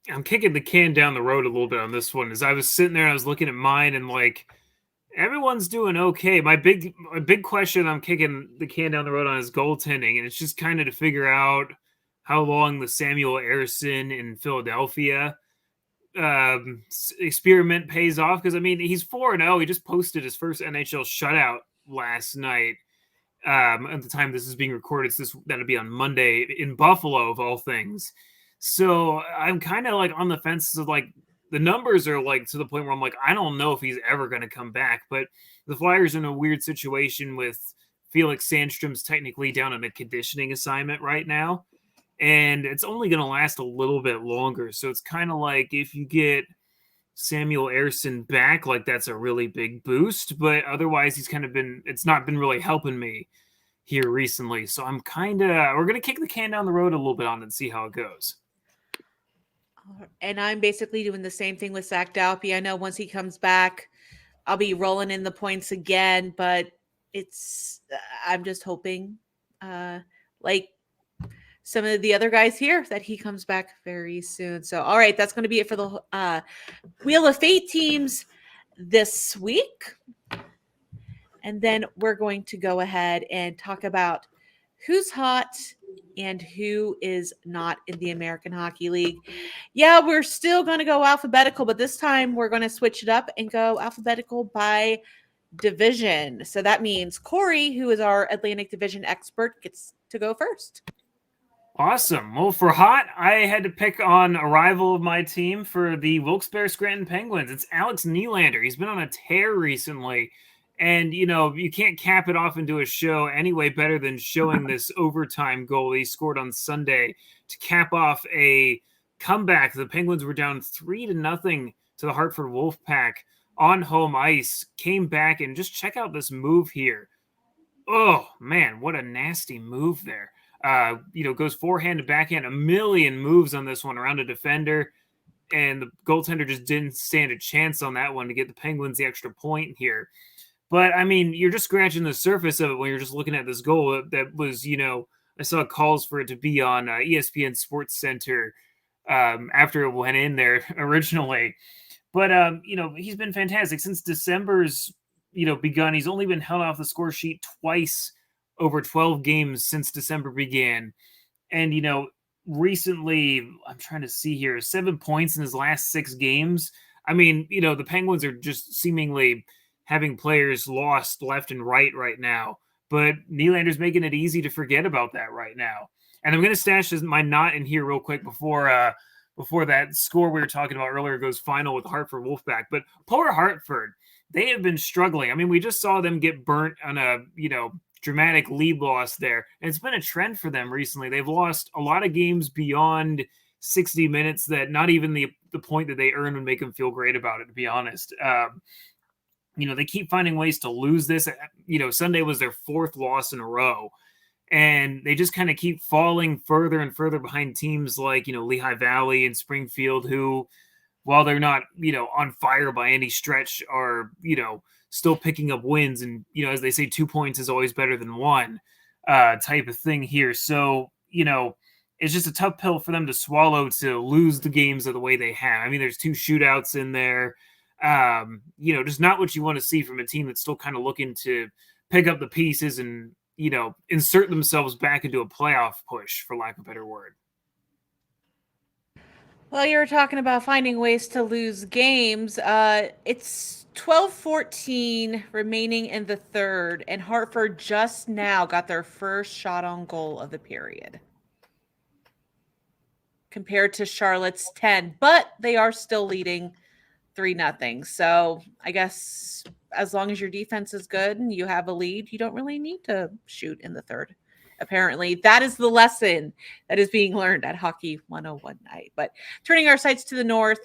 I'm kicking the can down the road a little bit on this one. As I was sitting there, I was looking at mine, and everyone's doing okay. My big question I'm kicking the can down the road on is goaltending, and it's just kind of to figure out how long the Samuel Ersson in Philadelphia experiment pays off. Because, I mean, he's 4-0. He just posted his first NHL shutout last night. At the time this is being recorded, that'll be on Monday in Buffalo, of all things. So I'm kind of on the fence of the numbers are to the point where I'm I don't know if he's ever going to come back. But the Flyers are in a weird situation with Felix Sandstrom's technically down on a conditioning assignment right now, and it's only going to last a little bit longer. So it's kind of if you get Samuel Ersson back, that's a really big boost, but otherwise it's not been really helping me here recently. So I'm we're going to kick the can down the road a little bit on it and see how it goes. And I'm basically doing the same thing with Zack Dalpe. I know once he comes back, I'll be rolling in the points again, but I'm just hoping, some of the other guys here, that he comes back very soon. So, all right, that's going to be it for the Wheel of Fate teams this week. And then we're going to go ahead and talk about who's hot and who is not in the American Hockey League. Yeah, we're still going to go alphabetical, but this time we're going to switch it up and go alphabetical by division. So that means Corey, who is our Atlantic Division expert, gets to go first. Awesome. Well, for hot, I had to pick on a rival of my team for the Wilkes-Barre Scranton Penguins. It's Alex Nylander. He's been on a tear recently. And, you can't cap it off into a show anyway better than showing this overtime goal he scored on Sunday to cap off a comeback. The Penguins were down 3-0 to the Hartford Wolfpack on home ice, came back, and just check out this move here. Oh, man, what a nasty move there. Goes forehand to backhand, a million moves on this one around a defender, and the goaltender just didn't stand a chance on that one to get the Penguins the extra point here. But, I mean, you're just scratching the surface of it when you're just looking at this goal. That was, I saw calls for it to be on ESPN Sports Center after it went in there originally. But, he's been fantastic. Since December's, begun, he's only been held off the score sheet twice over 12 games since December began. And, recently, I'm trying to see here, 7 points in his last 6 games. I mean, the Penguins are just seemingly having players lost left and right now. But Nylander's making it easy to forget about that right now. And I'm going to stash my knot in here real quick before that score we were talking about earlier goes final with Hartford Wolfpack. But poor Hartford, they have been struggling. I mean, we just saw them get burnt on a, dramatic lead loss there. And it's been a trend for them recently. They've lost a lot of games beyond 60 minutes that not even the point that they earn would make them feel great about it, to be honest. They keep finding ways to lose this. Sunday was their 4th loss in a row. And they just kind of keep falling further and further behind teams like, Lehigh Valley and Springfield, who, while they're not, on fire by any stretch, are, still picking up wins. And, as they say, 2 points is always better than 1 type of thing here. So, it's just a tough pill for them to swallow to lose the games of the way they have. I mean, there's 2 shootouts in there. Just not what you want to see from a team that's still kind of looking to pick up the pieces and, insert themselves back into a playoff push, for lack of a better word. Well, you were talking about finding ways to lose games. It's 12-14 remaining in the third, and Hartford just now got their first shot on goal of the period compared to Charlotte's 10, but they are still leading 3-0. So I guess as long as your defense is good and you have a lead, you don't really need to shoot in the third. Apparently, that is the lesson that is being learned at Hockey 101 night. But turning our sights to the north,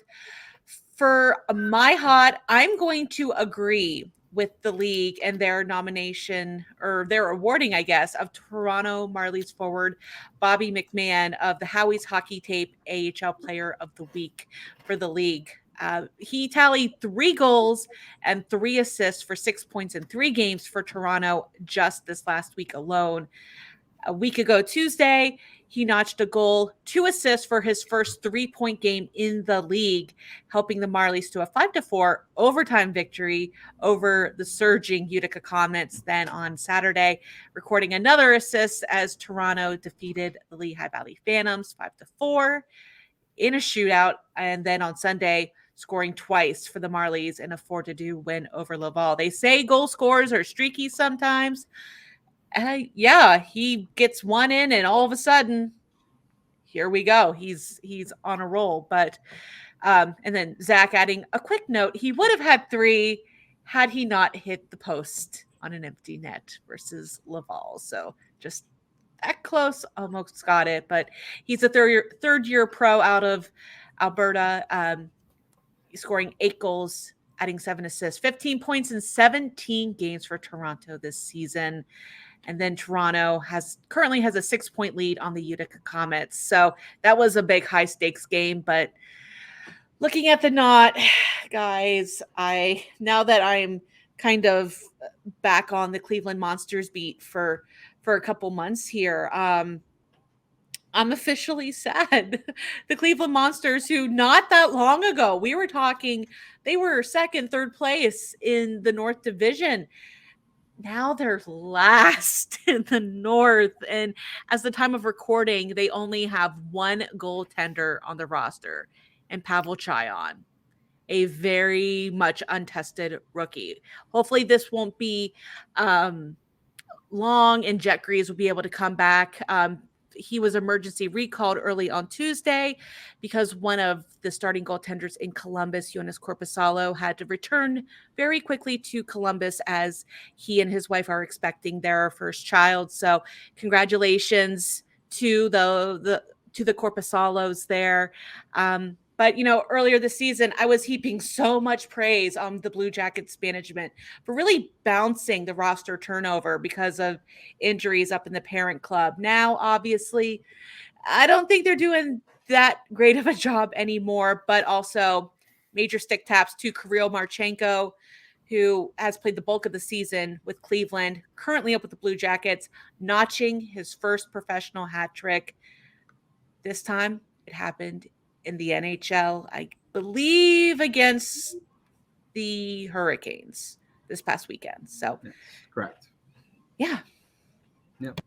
for my hot, I'm going to agree with the league and their nomination, or their awarding, I guess, of Toronto Marlies forward Bobby McMahon of the Howie's Hockey Tape AHL Player of the Week for the league. He tallied 3 goals and 3 assists for 6 points in 3 games for Toronto just this last week alone. A week ago Tuesday, he notched a goal, 2 assists for his first 3-point game in the league, helping the Marlies to a 5-4 overtime victory over the surging Utica Comets. Then on Saturday, recording another assist as Toronto defeated the Lehigh Valley Phantoms 5-4 in a shootout. And then on Sunday, scoring twice for the Marlies in a 4-2 win over Laval. They say goal scorers are streaky sometimes. Yeah, he gets one in, and all of a sudden, here we go. He's on a roll. But and then Zack adding a quick note: he would have had 3 had he not hit the post on an empty net versus Laval. So just that close, almost got it. But he's a third year pro out of Alberta. He's scoring 8 goals, adding 7 assists, 15 points in 17 games for Toronto this season. And then Toronto currently has a 6-point lead on the Utica Comets. So that was a big high stakes game. But looking at the knot, guys, now that I'm kind of back on the Cleveland Monsters beat for a couple months here, I'm officially sad. The Cleveland Monsters, who not that long ago, we were talking, they were 2nd, 3rd place in the North Division. Now they're last in the North. And as the time of recording, they only have 1 goaltender on the roster, and Pavel Chayon, a very much untested rookie. Hopefully this won't be long, and Jet Greaves will be able to come back. he was emergency recalled early on Tuesday because one of the starting goaltenders in Columbus, Jonas Korpisalo, had to return very quickly to Columbus as he and his wife are expecting their first child. So congratulations to the Korpisalos there. But, earlier this season, I was heaping so much praise on the Blue Jackets management for really bouncing the roster turnover because of injuries up in the parent club. Now, obviously, I don't think they're doing that great of a job anymore, but also major stick taps to Kirill Marchenko, who has played the bulk of the season with Cleveland, currently up with the Blue Jackets, notching his first professional hat trick. This time, it happened in the NHL, I believe against the Hurricanes this past weekend. So, Yes, correct. Yeah. Yep.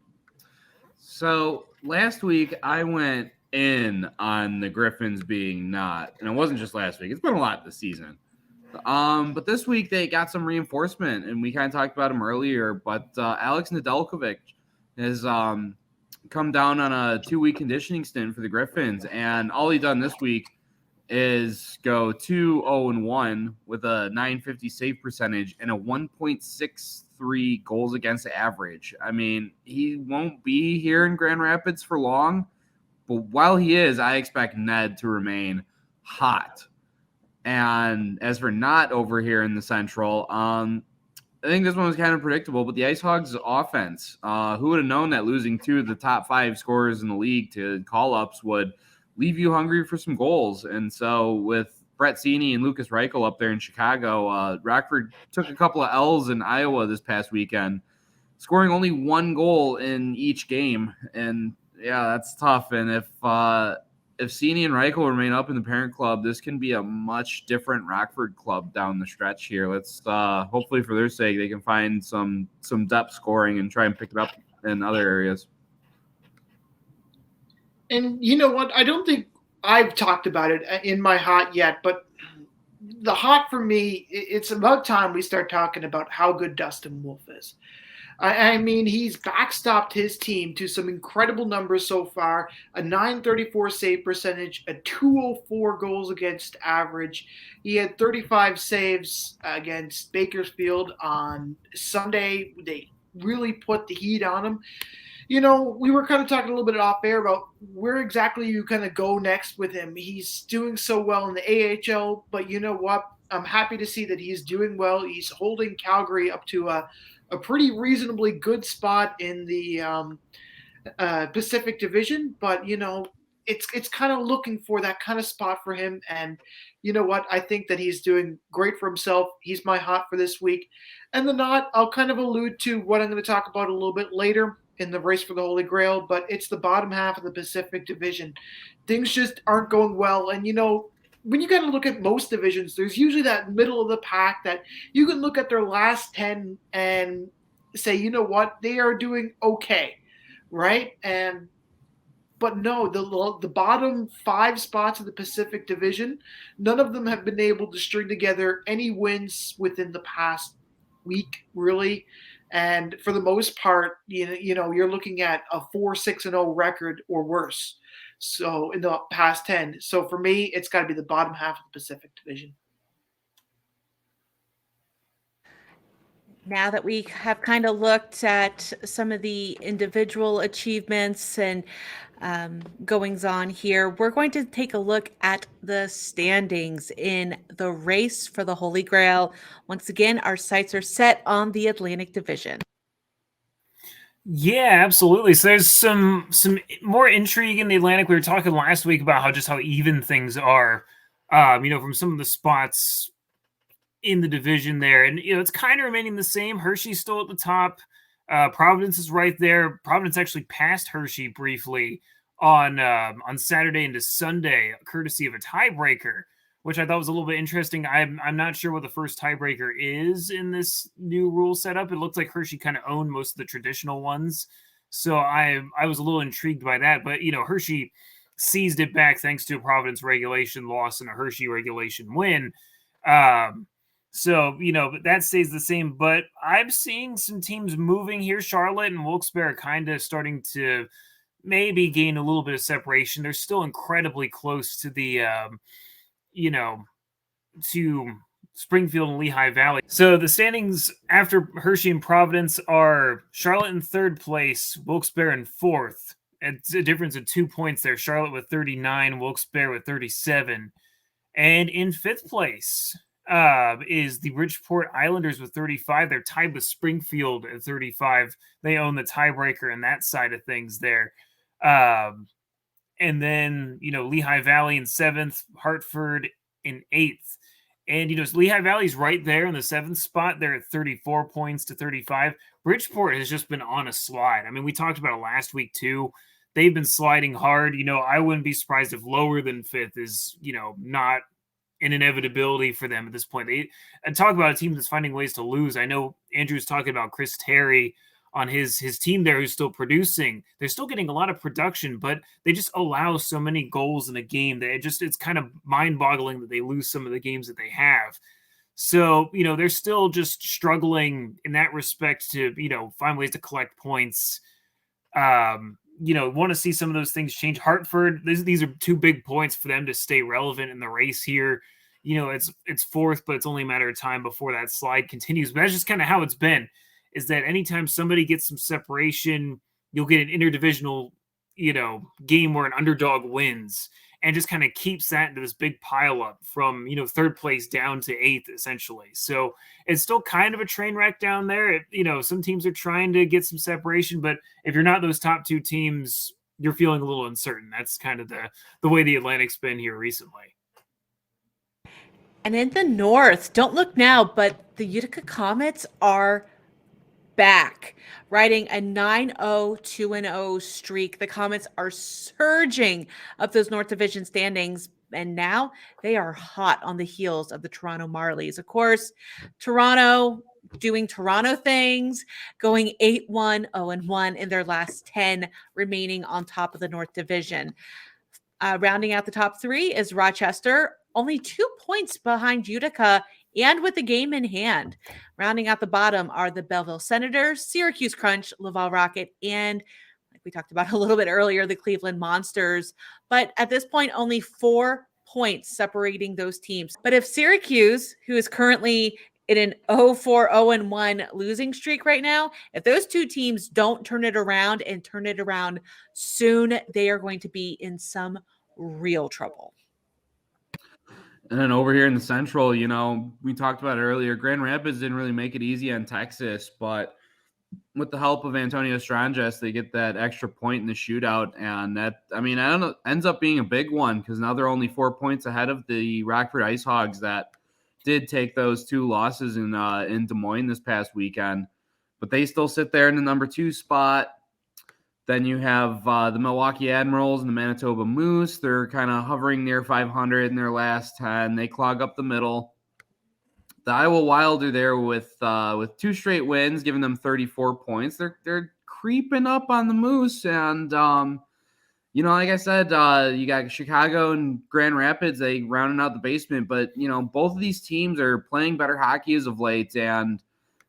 So last week I went in on the Griffins being not, and it wasn't just last week. It's been a lot this season. But this week they got some reinforcement, and we kind of talked about him earlier. But Alex Nedeljkovic has come down on a 2-week conditioning stint for the Griffins, and all he done this week is go 2-0-1 with a .950 save percentage and a 1.63 goals against average. I mean, he won't be here in Grand Rapids for long, but while he is, I expect Ned to remain hot. And as for not over here in the Central, I think this one was kind of predictable, but the Ice Hogs offense, who would have known that losing 2 of the top 5 scorers in the league to call-ups would leave you hungry for some goals. And so with Brett Seney and Lucas Reichel up there in Chicago, Rockford took a couple of L's in Iowa this past weekend, scoring only 1 goal in each game. And, yeah, that's tough. And if Seney and Reichel remain up in the parent club, this can be a much different Rockford club down the stretch here. Let's hopefully for their sake they can find some depth scoring and try and pick it up in other areas. And you know what? I don't think I've talked about it in my hot yet, but the hot for me, it's about time we start talking about how good Dustin Wolf is. I mean, he's backstopped his team to some incredible numbers so far, a .934 save percentage, a .204 goals against average. He had 35 saves against Bakersfield on Sunday. They really put the heat on him. We were kind of talking a little bit off air about where exactly you kind of go next with him. He's doing so well in the AHL, but you know what? I'm happy to see that he's doing well. He's holding Calgary up to a pretty reasonably good spot in the Pacific Division, but it's kind of looking for that kind of spot for him. And you know what? I think that he's doing great for himself. He's my hot for this week. And the not, I'll kind of allude to what I'm going to talk about a little bit later in the race for the Holy Grail, but it's the bottom half of the Pacific Division. Things just aren't going well. And when you got to look at most divisions, there's usually that middle of the pack that you can look at their last 10 and say, you know what, they are doing okay, right? But no, the bottom 5 spots of the Pacific Division, none of them have been able to string together any wins within the past week, really. And for the most part, you're looking at a 4-6-0 record or worse. So in the past 10. So for me, it's got to be the bottom half of the Pacific Division. Now that we have kind of looked at some of the individual achievements and goings on here, we're going to take a look at the standings in the race for the Holy Grail. Once again, our sights are set on the Atlantic Division. Yeah, absolutely. So there's some more intrigue in the Atlantic. We were talking last week about how even things are, from some of the spots in the division there. And, it's kind of remaining the same. Hershey's still at the top. Providence is right there. Providence actually passed Hershey briefly on Saturday into Sunday, courtesy of a tiebreaker, which I thought was a little bit interesting. I'm not sure what the first tiebreaker is in this new rule setup. It looks like Hershey kind of owned most of the traditional ones. So I was a little intrigued by that. But, Hershey seized it back thanks to a Providence regulation loss and a Hershey regulation win. So, but that stays the same. But I'm seeing some teams moving here. Charlotte and Wilkes-Barre kind of starting to maybe gain a little bit of separation. They're still incredibly close to the, to Springfield and Lehigh Valley. So the standings after Hershey and Providence are Charlotte in third place, Wilkes-Barre in fourth. It's a difference of 2 points there. Charlotte with 39, Wilkes-Barre with 37. And in fifth place is the Bridgeport Islanders with 35. They're tied with Springfield at 35. They own the tiebreaker in that side of things there. And then, Lehigh Valley in seventh, Hartford in eighth. And, Lehigh Valley's right there in the seventh spot. They're at 34 points to 35. Bridgeport has just been on a slide. I mean, we talked about it last week, too. They've been sliding hard. I wouldn't be surprised if lower than fifth is, not an inevitability for them at this point. And talk about a team that's finding ways to lose. I know Andrew's talking about Chris Terry on his team there who's still producing. They're still getting a lot of production, but they just allow so many goals in a game that it's kind of mind-boggling that they lose some of the games that they have. So, they're still just struggling in that respect to, find ways to collect points. Want to see some of those things change. Hartford, these are 2 big points for them to stay relevant in the race here. It's fourth, but it's only a matter of time before that slide continues. But that's just kind of how it's been, is that anytime somebody gets some separation, you'll get an interdivisional, game where an underdog wins and just kind of keeps that into this big pile up from, third place down to eighth, essentially. So it's still kind of a train wreck down there. Some teams are trying to get some separation, but if you're not those top 2 teams, you're feeling a little uncertain. That's kind of the way the Atlantic's been here recently. And in the North, don't look now, but the Utica Comets are back, riding a 9-0, 2-0 streak. The Comets are surging up those North Division standings, and now they are hot on the heels of the Toronto Marlies. Of course, Toronto doing Toronto things, going 8-1, 0-1 in their last 10 remaining on top of the North Division. Rounding out the top 3 is Rochester, only 2 points behind Utica and with the game in hand. Rounding out the bottom are the Belleville Senators, Syracuse Crunch, Laval Rocket, and, like we talked about a little bit earlier, the Cleveland Monsters. But at this point, only 4 points separating those teams. But if Syracuse, who is currently in an 0-4, 0-1 losing streak right now, if those 2 teams don't turn it around and turn it around soon, they are going to be in some real trouble. And then over here in the Central, we talked about it earlier, Grand Rapids didn't really make it easy on Texas, but with the help of Antonio Stranges, they get that extra point in the shootout. And that, I don't know, ends up being a big one because now they're only 4 points ahead of the Rockford Ice Hogs that did take those 2 losses in Des Moines this past weekend. But they still sit there in the number 2 spot. Then you have the Milwaukee Admirals and the Manitoba Moose. They're kind of hovering near 500 in their last 10. They clog up the middle. The Iowa Wild are there with 2 straight wins, giving them 34 points. They're creeping up on the Moose, and like I said, you got Chicago and Grand Rapids. They rounding out the basement, but both of these teams are playing better hockey as of late, and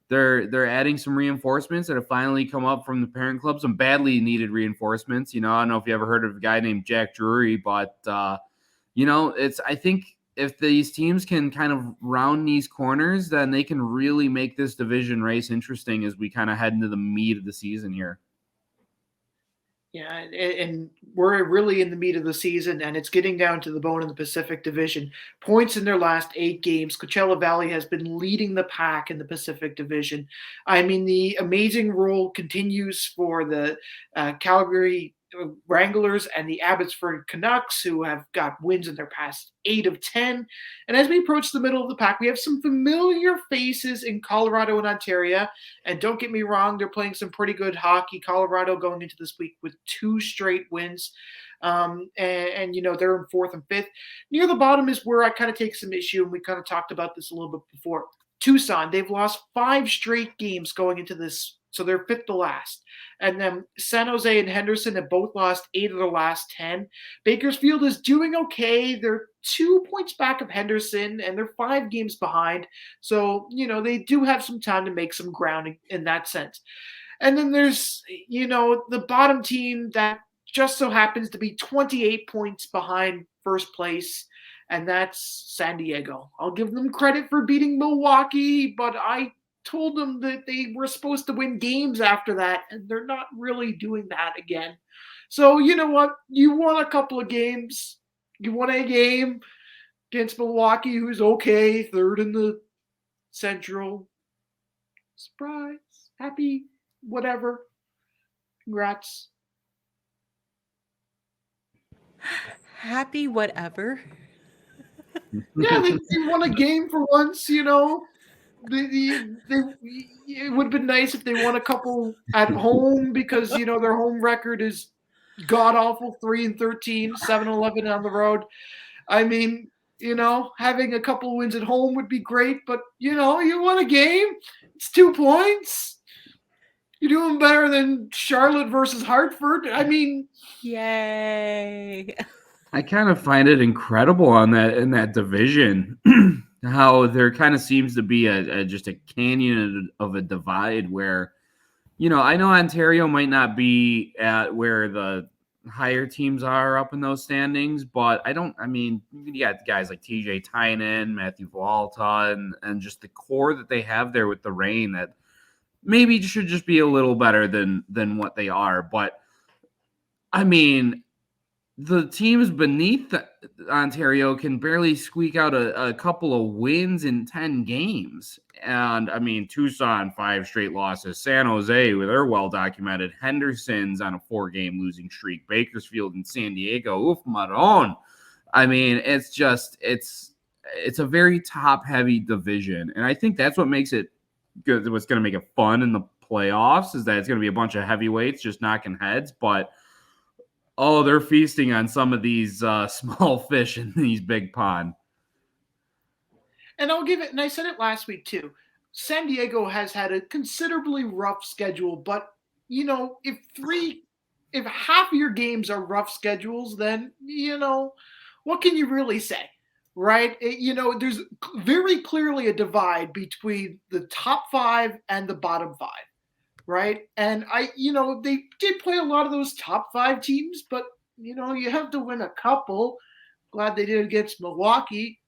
they're adding some reinforcements that have finally come up from the parent club, some badly needed reinforcements. I don't know if you ever heard of a guy named Jack Drury, but I think if these teams can kind of round these corners, then they can really make this division race interesting as we kind of head into the meat of the season here. Yeah, and we're really in the meat of the season, and it's getting down to the bone in the Pacific Division. Points in their last 8 games. Coachella Valley has been leading the pack in the Pacific Division. The amazing role continues for the Calgary Wranglers and the Abbotsford Canucks, who have got wins in their past 8 of 10. And as we approach the middle of the pack, we have some familiar faces in Colorado and Ontario. And don't get me wrong, they're playing some pretty good hockey. Colorado going into this week with 2 straight wins. And they're in 4th and 5th. Near the bottom is where I kind of take some issue, and we kind of talked about this a little bit before. Tucson, they've lost 5 straight games going into this, so they're 5th to last. And then San Jose and Henderson have both lost 8 of their last 10. Bakersfield is doing okay. They're 2 points back of Henderson, and they're 5 games behind. So, they do have some time to make some ground in that sense. And then there's, the bottom team that just so happens to be 28 points behind first place, and that's San Diego. I'll give them credit for beating Milwaukee, but I told them that they were supposed to win games after that, and they're not really doing that again. So you know what? You won a couple of games. You won a game against Milwaukee, who's okay, third in the Central. Surprise. Happy, whatever. Congrats. Happy whatever. Yeah, they won a game for once, you know. It would have been nice if they won a couple at home because, you know, their home record is god-awful, 3-13, 7-11 on the road. I mean, you know, having a couple wins at home would be great, but, you know, you won a game. It's 2 points. You're doing better than Charlotte versus Hartford. I mean, yay. I kind of find it incredible in that division how there kind of seems to be just a canyon of a divide where, you know, I know Ontario might not be at where the higher teams are up in those standings, but I mean, you got guys like TJ Tynan, Matthew Valta, and just the core that they have there with the Reign that maybe should just be a little better than what they are. But I mean, the teams beneath Ontario can barely squeak out a couple of wins in 10 games. And I mean, Tucson, 5 straight losses. San Jose, with their well-documented. Henderson's on a 4-game losing streak. Bakersfield and San Diego. Oof, Maron. I mean, it's a very top-heavy division. And I think that's what makes it good. What's going to make it fun in the playoffs is that it's going to be a bunch of heavyweights just knocking heads. But oh, they're feasting on some of these small fish in these big pond. and I'll give it, and I said it last week too, San Diego has had a considerably rough schedule, but, you know, if half of your games are rough schedules, then, you know, what can you really say, right? You know, there's very clearly a divide between the top 5 and the bottom 5. Right. And they did play a lot of those top 5 teams, but, you know, you have to win a couple. Glad they did against Milwaukee.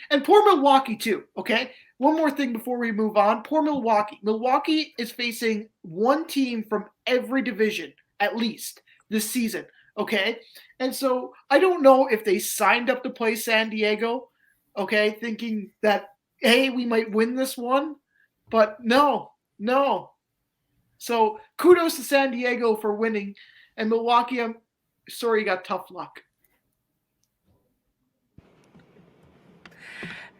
And poor Milwaukee, too. Okay. One more thing before we move on. Poor Milwaukee. Milwaukee is facing one team from every division, at least this season. Okay. And so I don't know if they signed up to play San Diego, okay, thinking that, hey, we might win this one. But no. So kudos to San Diego for winning. And Milwaukee, I'm sorry you got tough luck.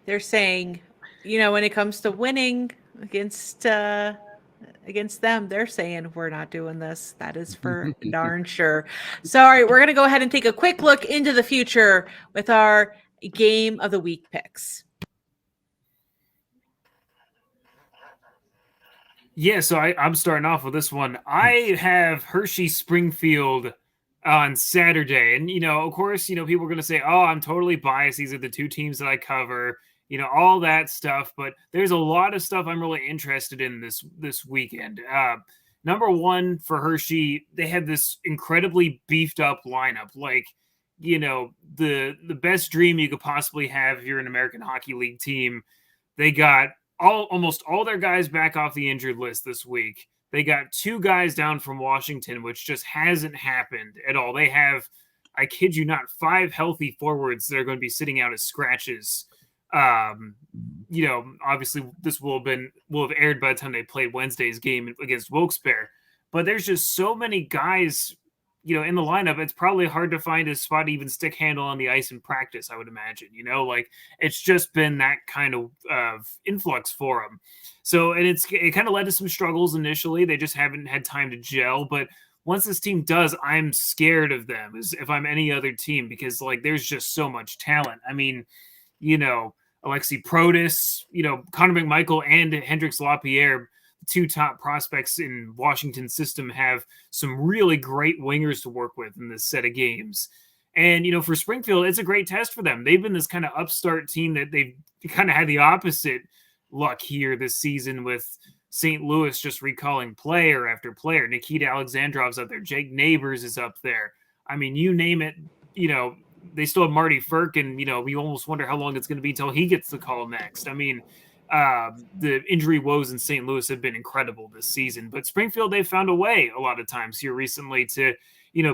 They're saying, you know, when it comes to winning against them, they're saying we're not doing this. That is for darn sure. So, all right, we're going to go ahead and take a quick look into the future with our Game of the Week picks. Yeah, so I'm starting off with this one. I have Hershey Springfield on Saturday. And, you know, of course, you know, people are going to say, oh, I'm totally biased. These are the 2 teams that I cover, you know, all that stuff. But there's a lot of stuff I'm really interested in this weekend. Number one for Hershey, they have this incredibly beefed up lineup. Like, you know, the best dream you could possibly have if you're an American Hockey League team. They got almost all their guys back off the injured list this week. They got 2 guys down from Washington, which just hasn't happened at all. They have, I kid you not, 5 healthy forwards that are going to be sitting out as scratches. You know, obviously this will have aired by the time they played Wednesday's game against Wilkes-Barre. But there's just so many guys, you know, in the lineup. It's probably hard to find a spot to even stick handle on the ice in practice, I would imagine. You know, like it's just been that kind of influx for them. So, and it kind of led to some struggles initially. They just haven't had time to gel. But once this team does, I'm scared of them as if I'm any other team because, like, there's just so much talent. I mean, you know, Alexi Protas, you know, Connor McMichael and Hendrix Lapierre, 2 top prospects in Washington's system, have some really great wingers to work with in this set of games. And, you know, for Springfield, it's a great test for them. They've been this kind of upstart team that they've kind of had the opposite luck here this season with St. Louis just recalling player after player. Nikita Alexandrov's up there. Jake Neighbors is up there. I mean, you name it, they still have Marty Ferk, and, we almost wonder how long it's going to be until he gets the call next. I mean, the injury woes in St. Louis have been incredible this season, but Springfield, they've found a way a lot of times here recently to,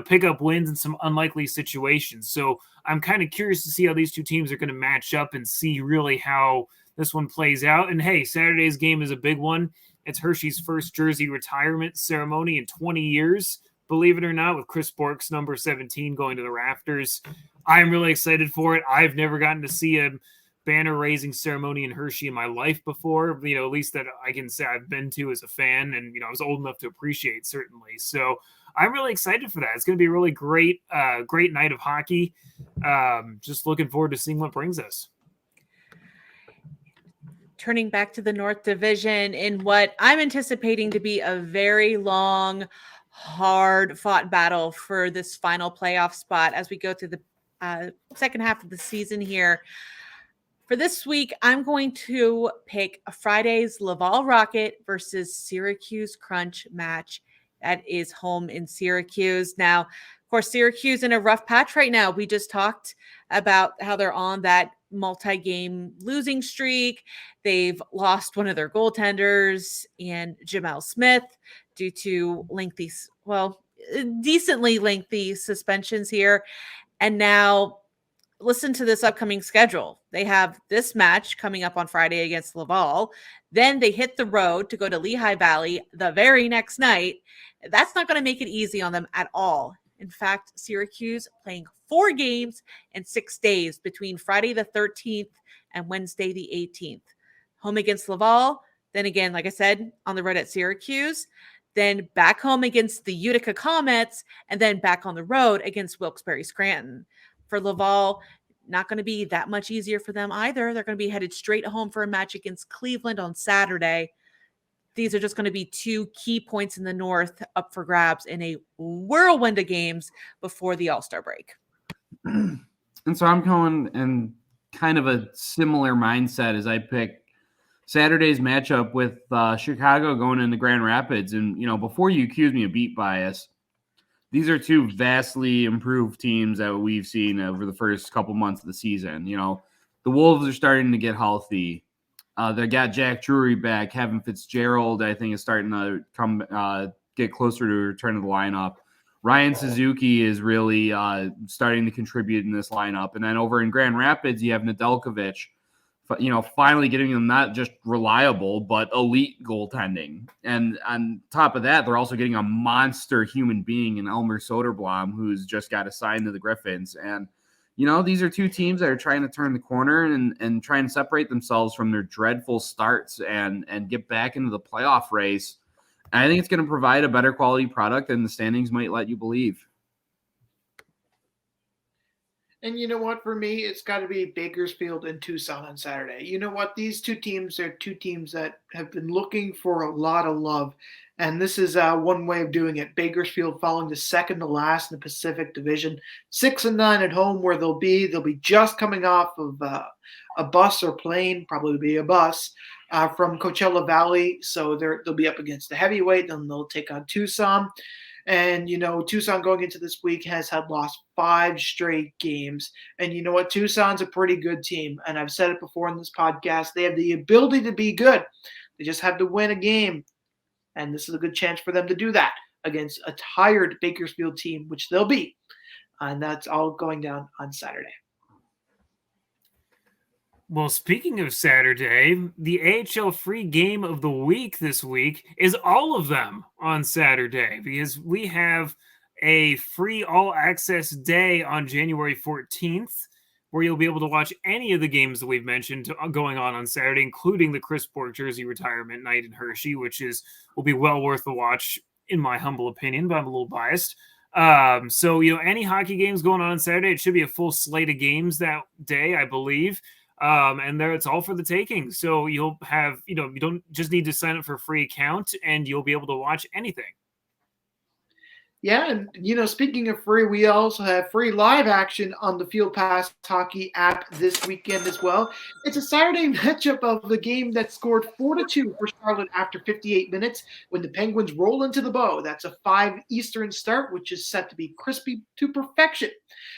pick up wins in some unlikely situations. So I'm kind of curious to see how these two teams are going to match up and see really how this one plays out. And hey, Saturday's game is a big one. It's Hershey's first jersey retirement ceremony in 20 years, believe it or not, with Chris Bork's number 17 going to the rafters. I'm really excited for it. I've never gotten to see a banner raising ceremony in Hershey in my life before, at least that I can say I've been to as a fan, and I was old enough to appreciate, certainly. So I'm really excited for that. It's going to be a really great night of hockey. Just looking forward to seeing what brings us. Turning back to the North Division in what I'm anticipating to be a very long, hard-fought battle for this final playoff spot as we go through the second half of the season here. For this week, I'm going to pick Friday's Laval Rocket versus Syracuse Crunch match. That is home in Syracuse. Now, of course, Syracuse in a rough patch right now. We just talked about how they're on that multi-game losing streak. They've lost one of their goaltenders and Jamel Smith due to decently lengthy suspensions here. And now listen to this upcoming schedule. They have this match coming up on Friday against Laval. Then they hit the road to go to Lehigh Valley the very next night. That's not going to make it easy on them at all. In fact, Syracuse playing 4 games in 6 days between Friday the 13th and Wednesday the 18th. Home against Laval. Then again, like I said, on the road at Syracuse. Then back home against the Utica Comets. And then back on the road against Wilkes-Barre Scranton. For Laval, not going to be that much easier for them either. They're going to be headed straight home for a match against Cleveland on Saturday. These are just going to be 2 key points in the North up for grabs in a whirlwind of games before the All-Star break. And so I'm going in kind of a similar mindset as I pick Saturday's matchup with Chicago going into Grand Rapids. And, before you accuse me of beat bias, these are 2 vastly improved teams that we've seen over the first couple months of the season. The Wolves are starting to get healthy. They got Jack Drury back. Kevin Fitzgerald, I think, is starting to get closer to return to the lineup. Ryan Suzuki is really starting to contribute in this lineup. And then over in Grand Rapids, you have Nedeljkovic, finally getting them not just reliable, but elite goaltending. And on top of that, they're also getting a monster human being in Elmer Soderblom, who's just got assigned to the Griffins. And, these are 2 teams that are trying to turn the corner and try and separate themselves from their dreadful starts and get back into the playoff race. And I think it's going to provide a better quality product than the standings might let you believe. And you know what? For me, it's got to be Bakersfield and Tucson on Saturday. You know what? These 2 teams are 2 teams that have been looking for a lot of love. And this is one way of doing it. Bakersfield falling to second to last in the Pacific Division. 6-9 at home where they'll be. They'll be just coming off of a bus or plane, probably be a bus, from Coachella Valley. So they'll be up against the heavyweight. Then they'll take on Tucson. And, Tucson going into this week has had lost 5 straight games. And you know what? Tucson's a pretty good team. And I've said it before in this podcast. They have the ability to be good. They just have to win a game. And this is a good chance for them to do that against a tired Bakersfield team, which they'll be. And that's all going down on Saturday. Well, speaking of Saturday, the AHL free game of the week this week is all of them on Saturday, because we have a free all-access day on January 14th, where you'll be able to watch any of the games that we've mentioned going on Saturday, including the Chris Bork jersey retirement night in Hershey, which will be well worth the watch, in my humble opinion, but I'm a little biased. So, any hockey games going on Saturday, it should be a full slate of games that day, I believe. And there it's all for the taking. So you'll have, you don't just need to sign up for a free account and you'll be able to watch anything. Yeah, and speaking of free, we also have free live action on the Field Pass Hockey app this weekend as well. It's a Saturday matchup of the game that scored 4-2 for Charlotte after 58 minutes when the Penguins roll into the bow. That's a 5 Eastern start, which is set to be crispy to perfection.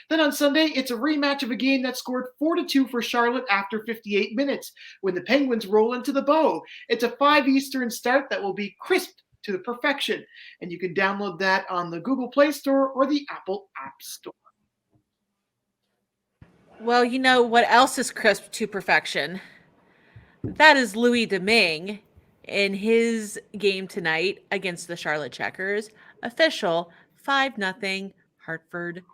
Then on Sunday, it's a rematch of a game that scored 4-2 for Charlotte after 58 minutes when the Penguins roll into the bow. It's a 5 Eastern start that will be crisp to the perfection, and you can download that on the Google Play Store or the Apple App Store. Well, you know what else is crisp to perfection? That is Louis Domingue in his game tonight against the Charlotte Checkers. Official 5-0 Hartford.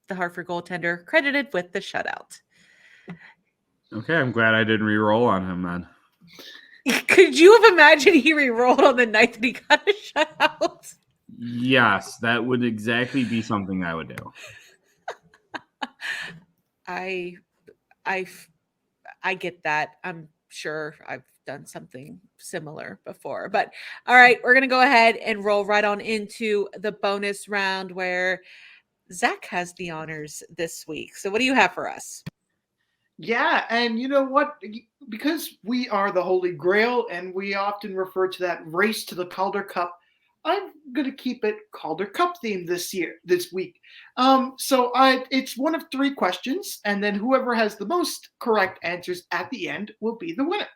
The Hartford goaltender credited with the shutout. Okay, I'm glad I didn't re-roll on him then. Could you have imagined he re-rolled on the night that he got a shutout? Yes, that would exactly be something I would do. I get that. I'm sure I've done something similar before. But all right, we're going to go ahead and roll right on into the bonus round where Zack has the honors this week. So what do you have for us? Yeah, and you know what? Because we are the Holy Grail and we often refer to that race to the Calder Cup, I'm going to keep it Calder Cup themed this week. It's one of 3 questions, and then whoever has the most correct answers at the end will be the winner.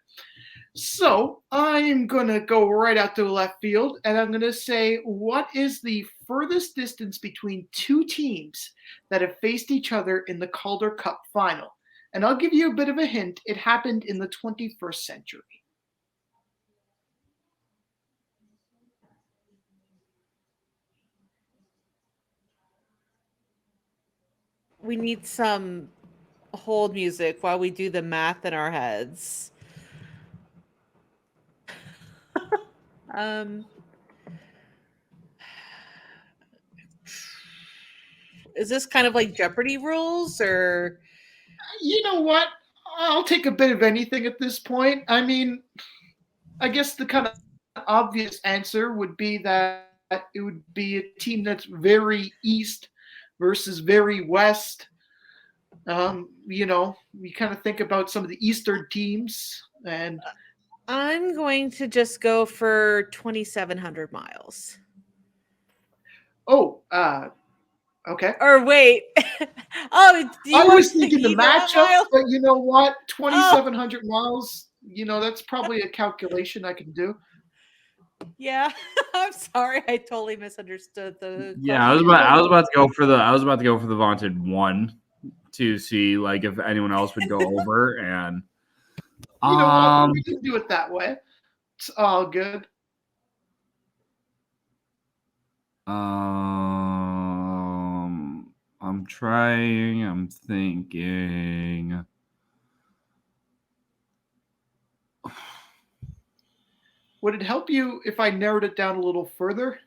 So I'm going to go right out to left field, and I'm going to say, what is the furthest distance between 2 teams that have faced each other in the Calder Cup final? And I'll give you a bit of a hint. It happened in the 21st century. We need some hold music while we do the math in our heads. Is this kind of like Jeopardy rules, or? You know what? I'll take a bit of anything at this point. I mean, I guess the kind of obvious answer would be that it would be a team that's very east versus very west. We kind of think about some of the eastern teams, and I'm going to just go for 2,700 miles. Oh, okay. Or wait. I was thinking the matchup, but you know what? 2,700 miles, that's probably a calculation I can do. Yeah, I'm sorry. I totally misunderstood the. Yeah, I was about to go for the vaunted 1 to see like if anyone else would go over, and you know what? We can do it that way. It's all good. I'm thinking. Would it help you if I narrowed it down a little further?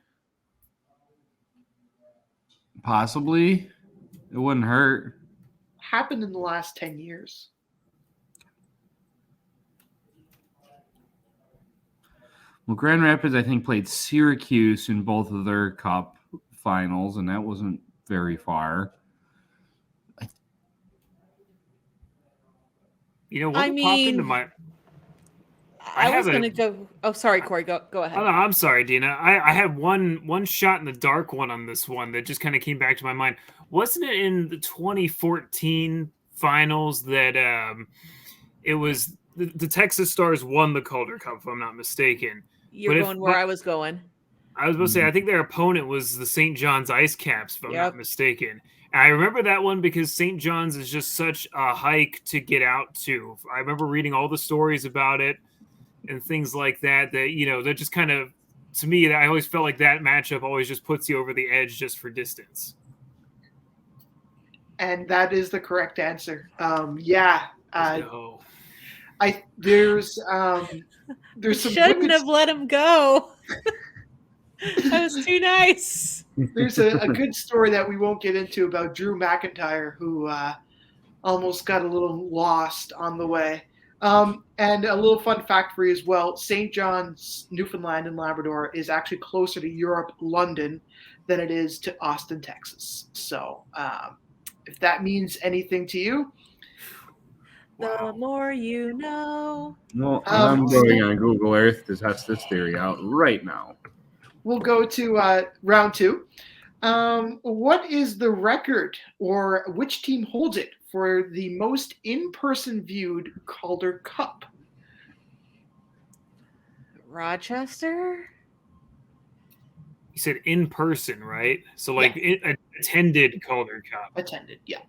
Possibly. It wouldn't hurt. Happened in the last 10 years. Well, Grand Rapids, I think, played Syracuse in both of their cup finals, and that wasn't very far. You know what popped into my... I was going to go... Oh, sorry, Corey. Go ahead. Oh, no, I'm sorry, Deana. I had one shot in the dark one on this one that just kind of came back to my mind. Wasn't it in the 2014 finals that it was the Texas Stars won the Calder Cup, if I'm not mistaken? You're going where I was going. I was about to say, I think their opponent was the St. John's Ice Caps, if I'm not mistaken. And I remember that one because St. John's is just such a hike to get out to. I remember reading all the stories about it and things like that, that just kind of, to me, I always felt like that matchup always just puts you over the edge just for distance. And that is the correct answer. There's some shouldn't have let him go. That was too nice. There's a good story that we won't get into about Drew McIntyre, who almost got a little lost on the way. And a little fun fact for you as well, St. John's, Newfoundland and Labrador is actually closer to Europe, London, than it is to Austin, Texas. So if that means anything to you. The more you know. Well, I'm going on Google Earth to test this theory out right now. We'll go to round 2. What is the record, or which team holds it, for the most in-person viewed Calder Cup? Rochester? You said in person, right? So like attended Calder Cup. Attended, yeah.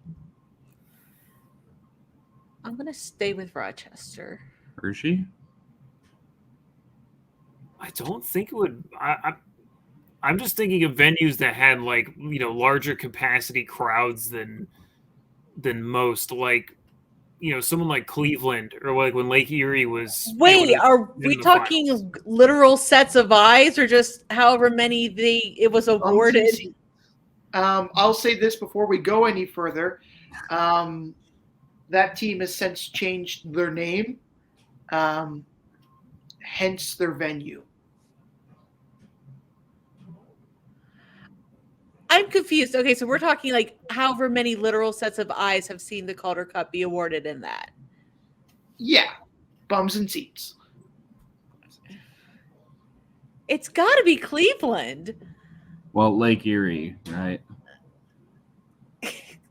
I'm going to stay with Rochester. Hershey? I don't think it would. I'm just thinking of venues that had like, you know, larger capacity crowds than most, like, you know, someone like Cleveland, or like when Lake Erie was. Wait, are we talking finals. literal sets of eyes, or just however many it was awarded? I'll say this before we go any further. That team has since changed their name, hence their venue. I'm confused. Okay, so we're talking like however many literal sets of eyes have seen the Calder Cup be awarded in that. Yeah, bums and seats. It's got to be Cleveland. Well, Lake Erie, right?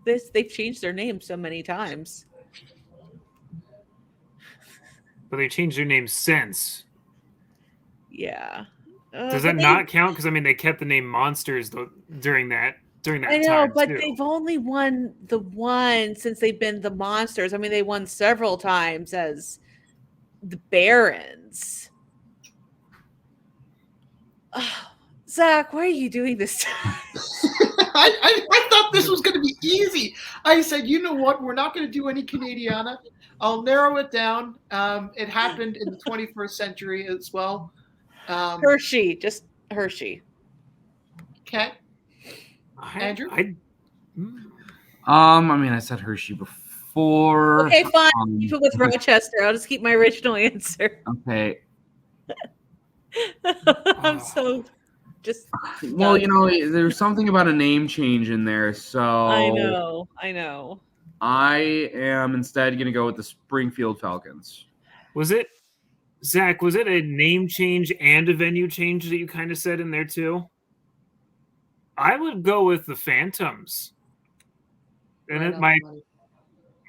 They've changed their name so many times. But they changed their name since. Yeah. Does that not count? Because I mean, they kept the name Monsters during that I know, time, but too. they've only won the one since they've been the Monsters. I mean, they won several times as the Barons. Oh, Zach, why are you doing this? I thought this was going to be easy. I said, you know what? We're not going to do any Canadiana. I'll narrow it down. It happened in the 21st century as well. Hershey, just Hershey. Okay. Andrew? I mean, I said Hershey before. Okay, fine. Keep it with Rochester. I'll just keep my original answer. Okay. I'm so just. Well, you know, there's something about a name change in there, so I know. I am instead going to go with the Springfield Falcons. Was it, Zach, was it a name change and a venue change that you kind of said in there too? I would go with the Phantoms. And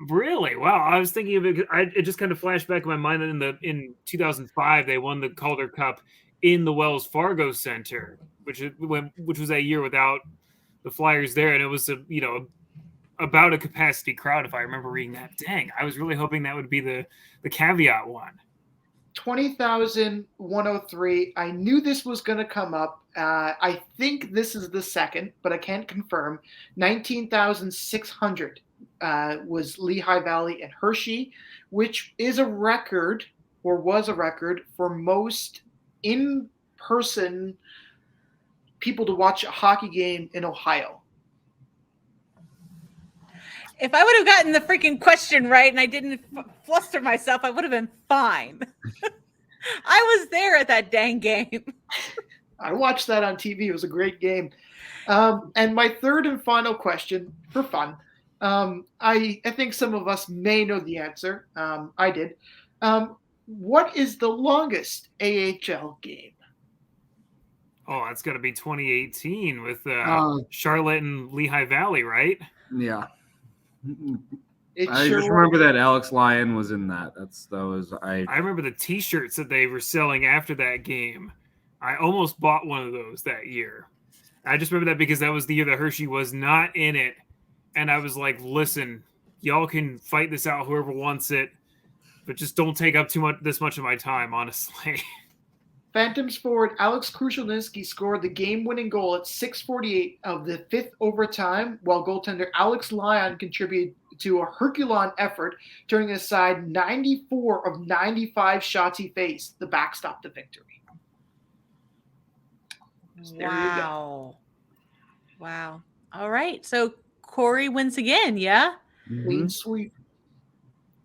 really? Wow. I was thinking of it. It just kind of flashed back in my mind that in 2005, they won the Calder Cup in the Wells Fargo Center, which was that year without the Flyers there. And it was about a capacity crowd, if I remember reading that. Dang, I was really hoping that would be the caveat one. 20,103. I knew this was going to come up. I think this is the second, but I can't confirm. 19,600 was Lehigh Valley and Hershey, which is a record, or was a record, for most in-person people to watch a hockey game in Ohio. If I would have gotten the freaking question right and I didn't fluster myself, I would have been fine. I was there at that dang game. I watched that on TV. It was a great game. And my third and final question, for fun, I think some of us may know the answer. I did. What is the longest AHL game? Oh, that's got to be 2018 with Charlotte and Lehigh Valley, right? Yeah. I just remember that Alex Lyon was in that. I remember the T-shirts that they were selling after that game. I almost bought one of those that year. I just remember that because that was the year that Hershey was not in it, and I was like, "Listen, y'all can fight this out, whoever wants it, but just don't take up this much of my time, honestly." Phantoms forward Alex Krushelnyski scored the game-winning goal at 6:48 of the fifth overtime, while goaltender Alex Lyon contributed to a Herculon effort, turning aside 94 of 95 shots he faced. The backstop the victory. So there you go. Wow. All right. So Corey wins again, yeah? Clean sweep.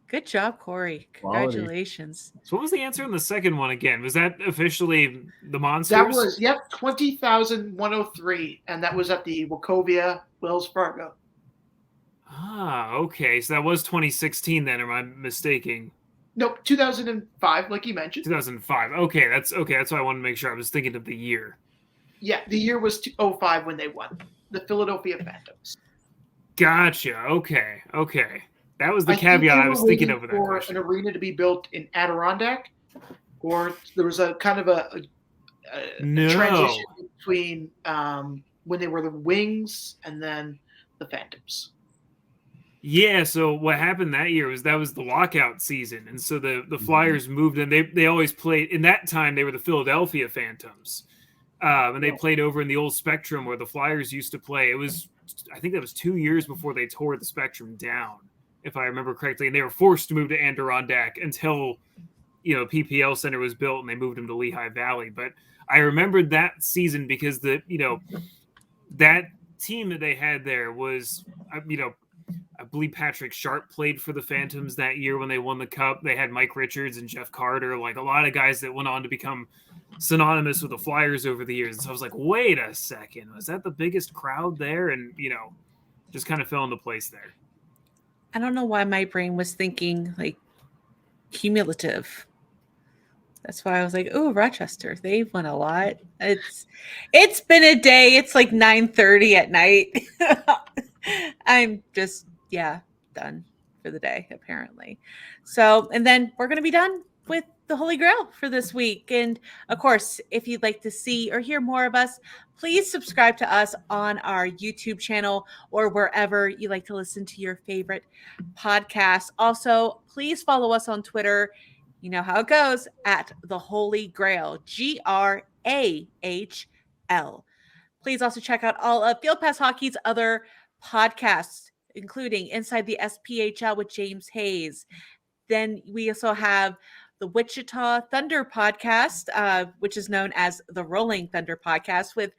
Good job, Corey. Quality. Congratulations. So what was the answer in the second one again? Was that officially the Monsters? That was 20,103, and that was at the Wachovia Wells Fargo. Ah, okay. So that was 2016 then, or am I mistaking? Nope, 2005, like you mentioned. 2005. Okay, that's okay. That's why I wanted to make sure I was thinking of the year. Yeah, the year was 2005 when they won. The Philadelphia Phantoms. Gotcha. Okay. That was the I think caveat they I were was thinking waiting over that for question. an arena to be built in Adirondack, or there was a kind of a transition between when they were the Wings and then the Phantoms. Yeah, so what happened that year was that was the lockout season, and so the Flyers moved, and they always played in that time. They were the Philadelphia Phantoms, and they played over in the old Spectrum where the Flyers used to play. It was, I think that was 2 years before they tore the Spectrum down, if I remember correctly, and they were forced to move to Adirondack until PPL Center was built and they moved them to Lehigh Valley. But I remembered that season because that team that they had there was I believe Patrick Sharp played for the Phantoms that year when they won the Cup. They had Mike Richards and Jeff Carter, like a lot of guys that went on to become synonymous with the Flyers over the years. And so I was like, wait a second, was that the biggest crowd there? And, just kind of fell into place there. I don't know why my brain was thinking like cumulative. That's why I was like, oh, Rochester, they've won a lot. It's been a day. It's like 9:30 at night. I'm just, done for the day, apparently. So, and then we're going to be done with the Holy Grail for this week. And of course, if you'd like to see or hear more of us, please subscribe to us on our YouTube channel or wherever you like to listen to your favorite podcasts. Also, please follow us on Twitter. You know how it goes, at the Holy Grail, GrAHL. Please also check out all of Field Pass Hockey's other podcasts, including Inside the SPHL with James Hayes. Then we also have the Wichita Thunder podcast, which is known as the Rolling Thunder podcast, with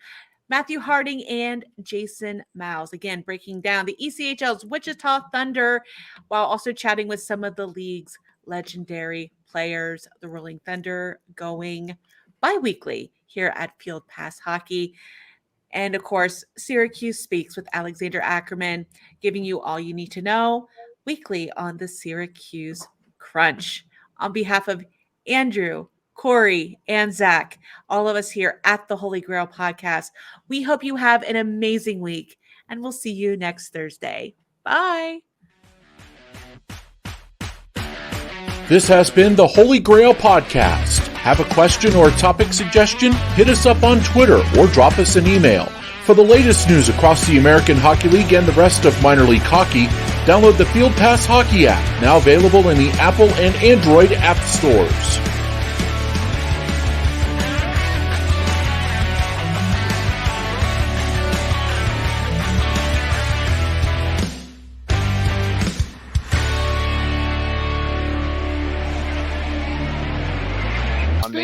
Matthew Harding and Jason Miles. Again, breaking down the ECHL's Wichita Thunder while also chatting with some of the league's legendary players. The Rolling Thunder going bi-weekly here at Field Pass Hockey. And of course, Syracuse Speaks with Alexander Ackerman, giving you all you need to know weekly on the Syracuse Crunch. On behalf of Andrew, Corey, and Zack, all of us here at the Holy Grail podcast, we hope you have an amazing week, and we'll see you next Thursday. Bye. This has been the Holy Grail Podcast. Have a question or topic suggestion? Hit us up on Twitter or drop us an email. For the latest news across the American Hockey League and the rest of minor league hockey, download the Field Pass Hockey app, now available in the Apple and Android app stores.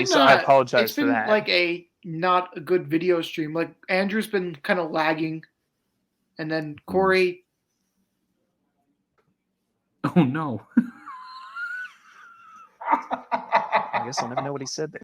So I apologize it's for been that. Like not a good video stream. Like Andrew's been kind of lagging, and then Corey. Oh no. I guess I'll never know what he said there.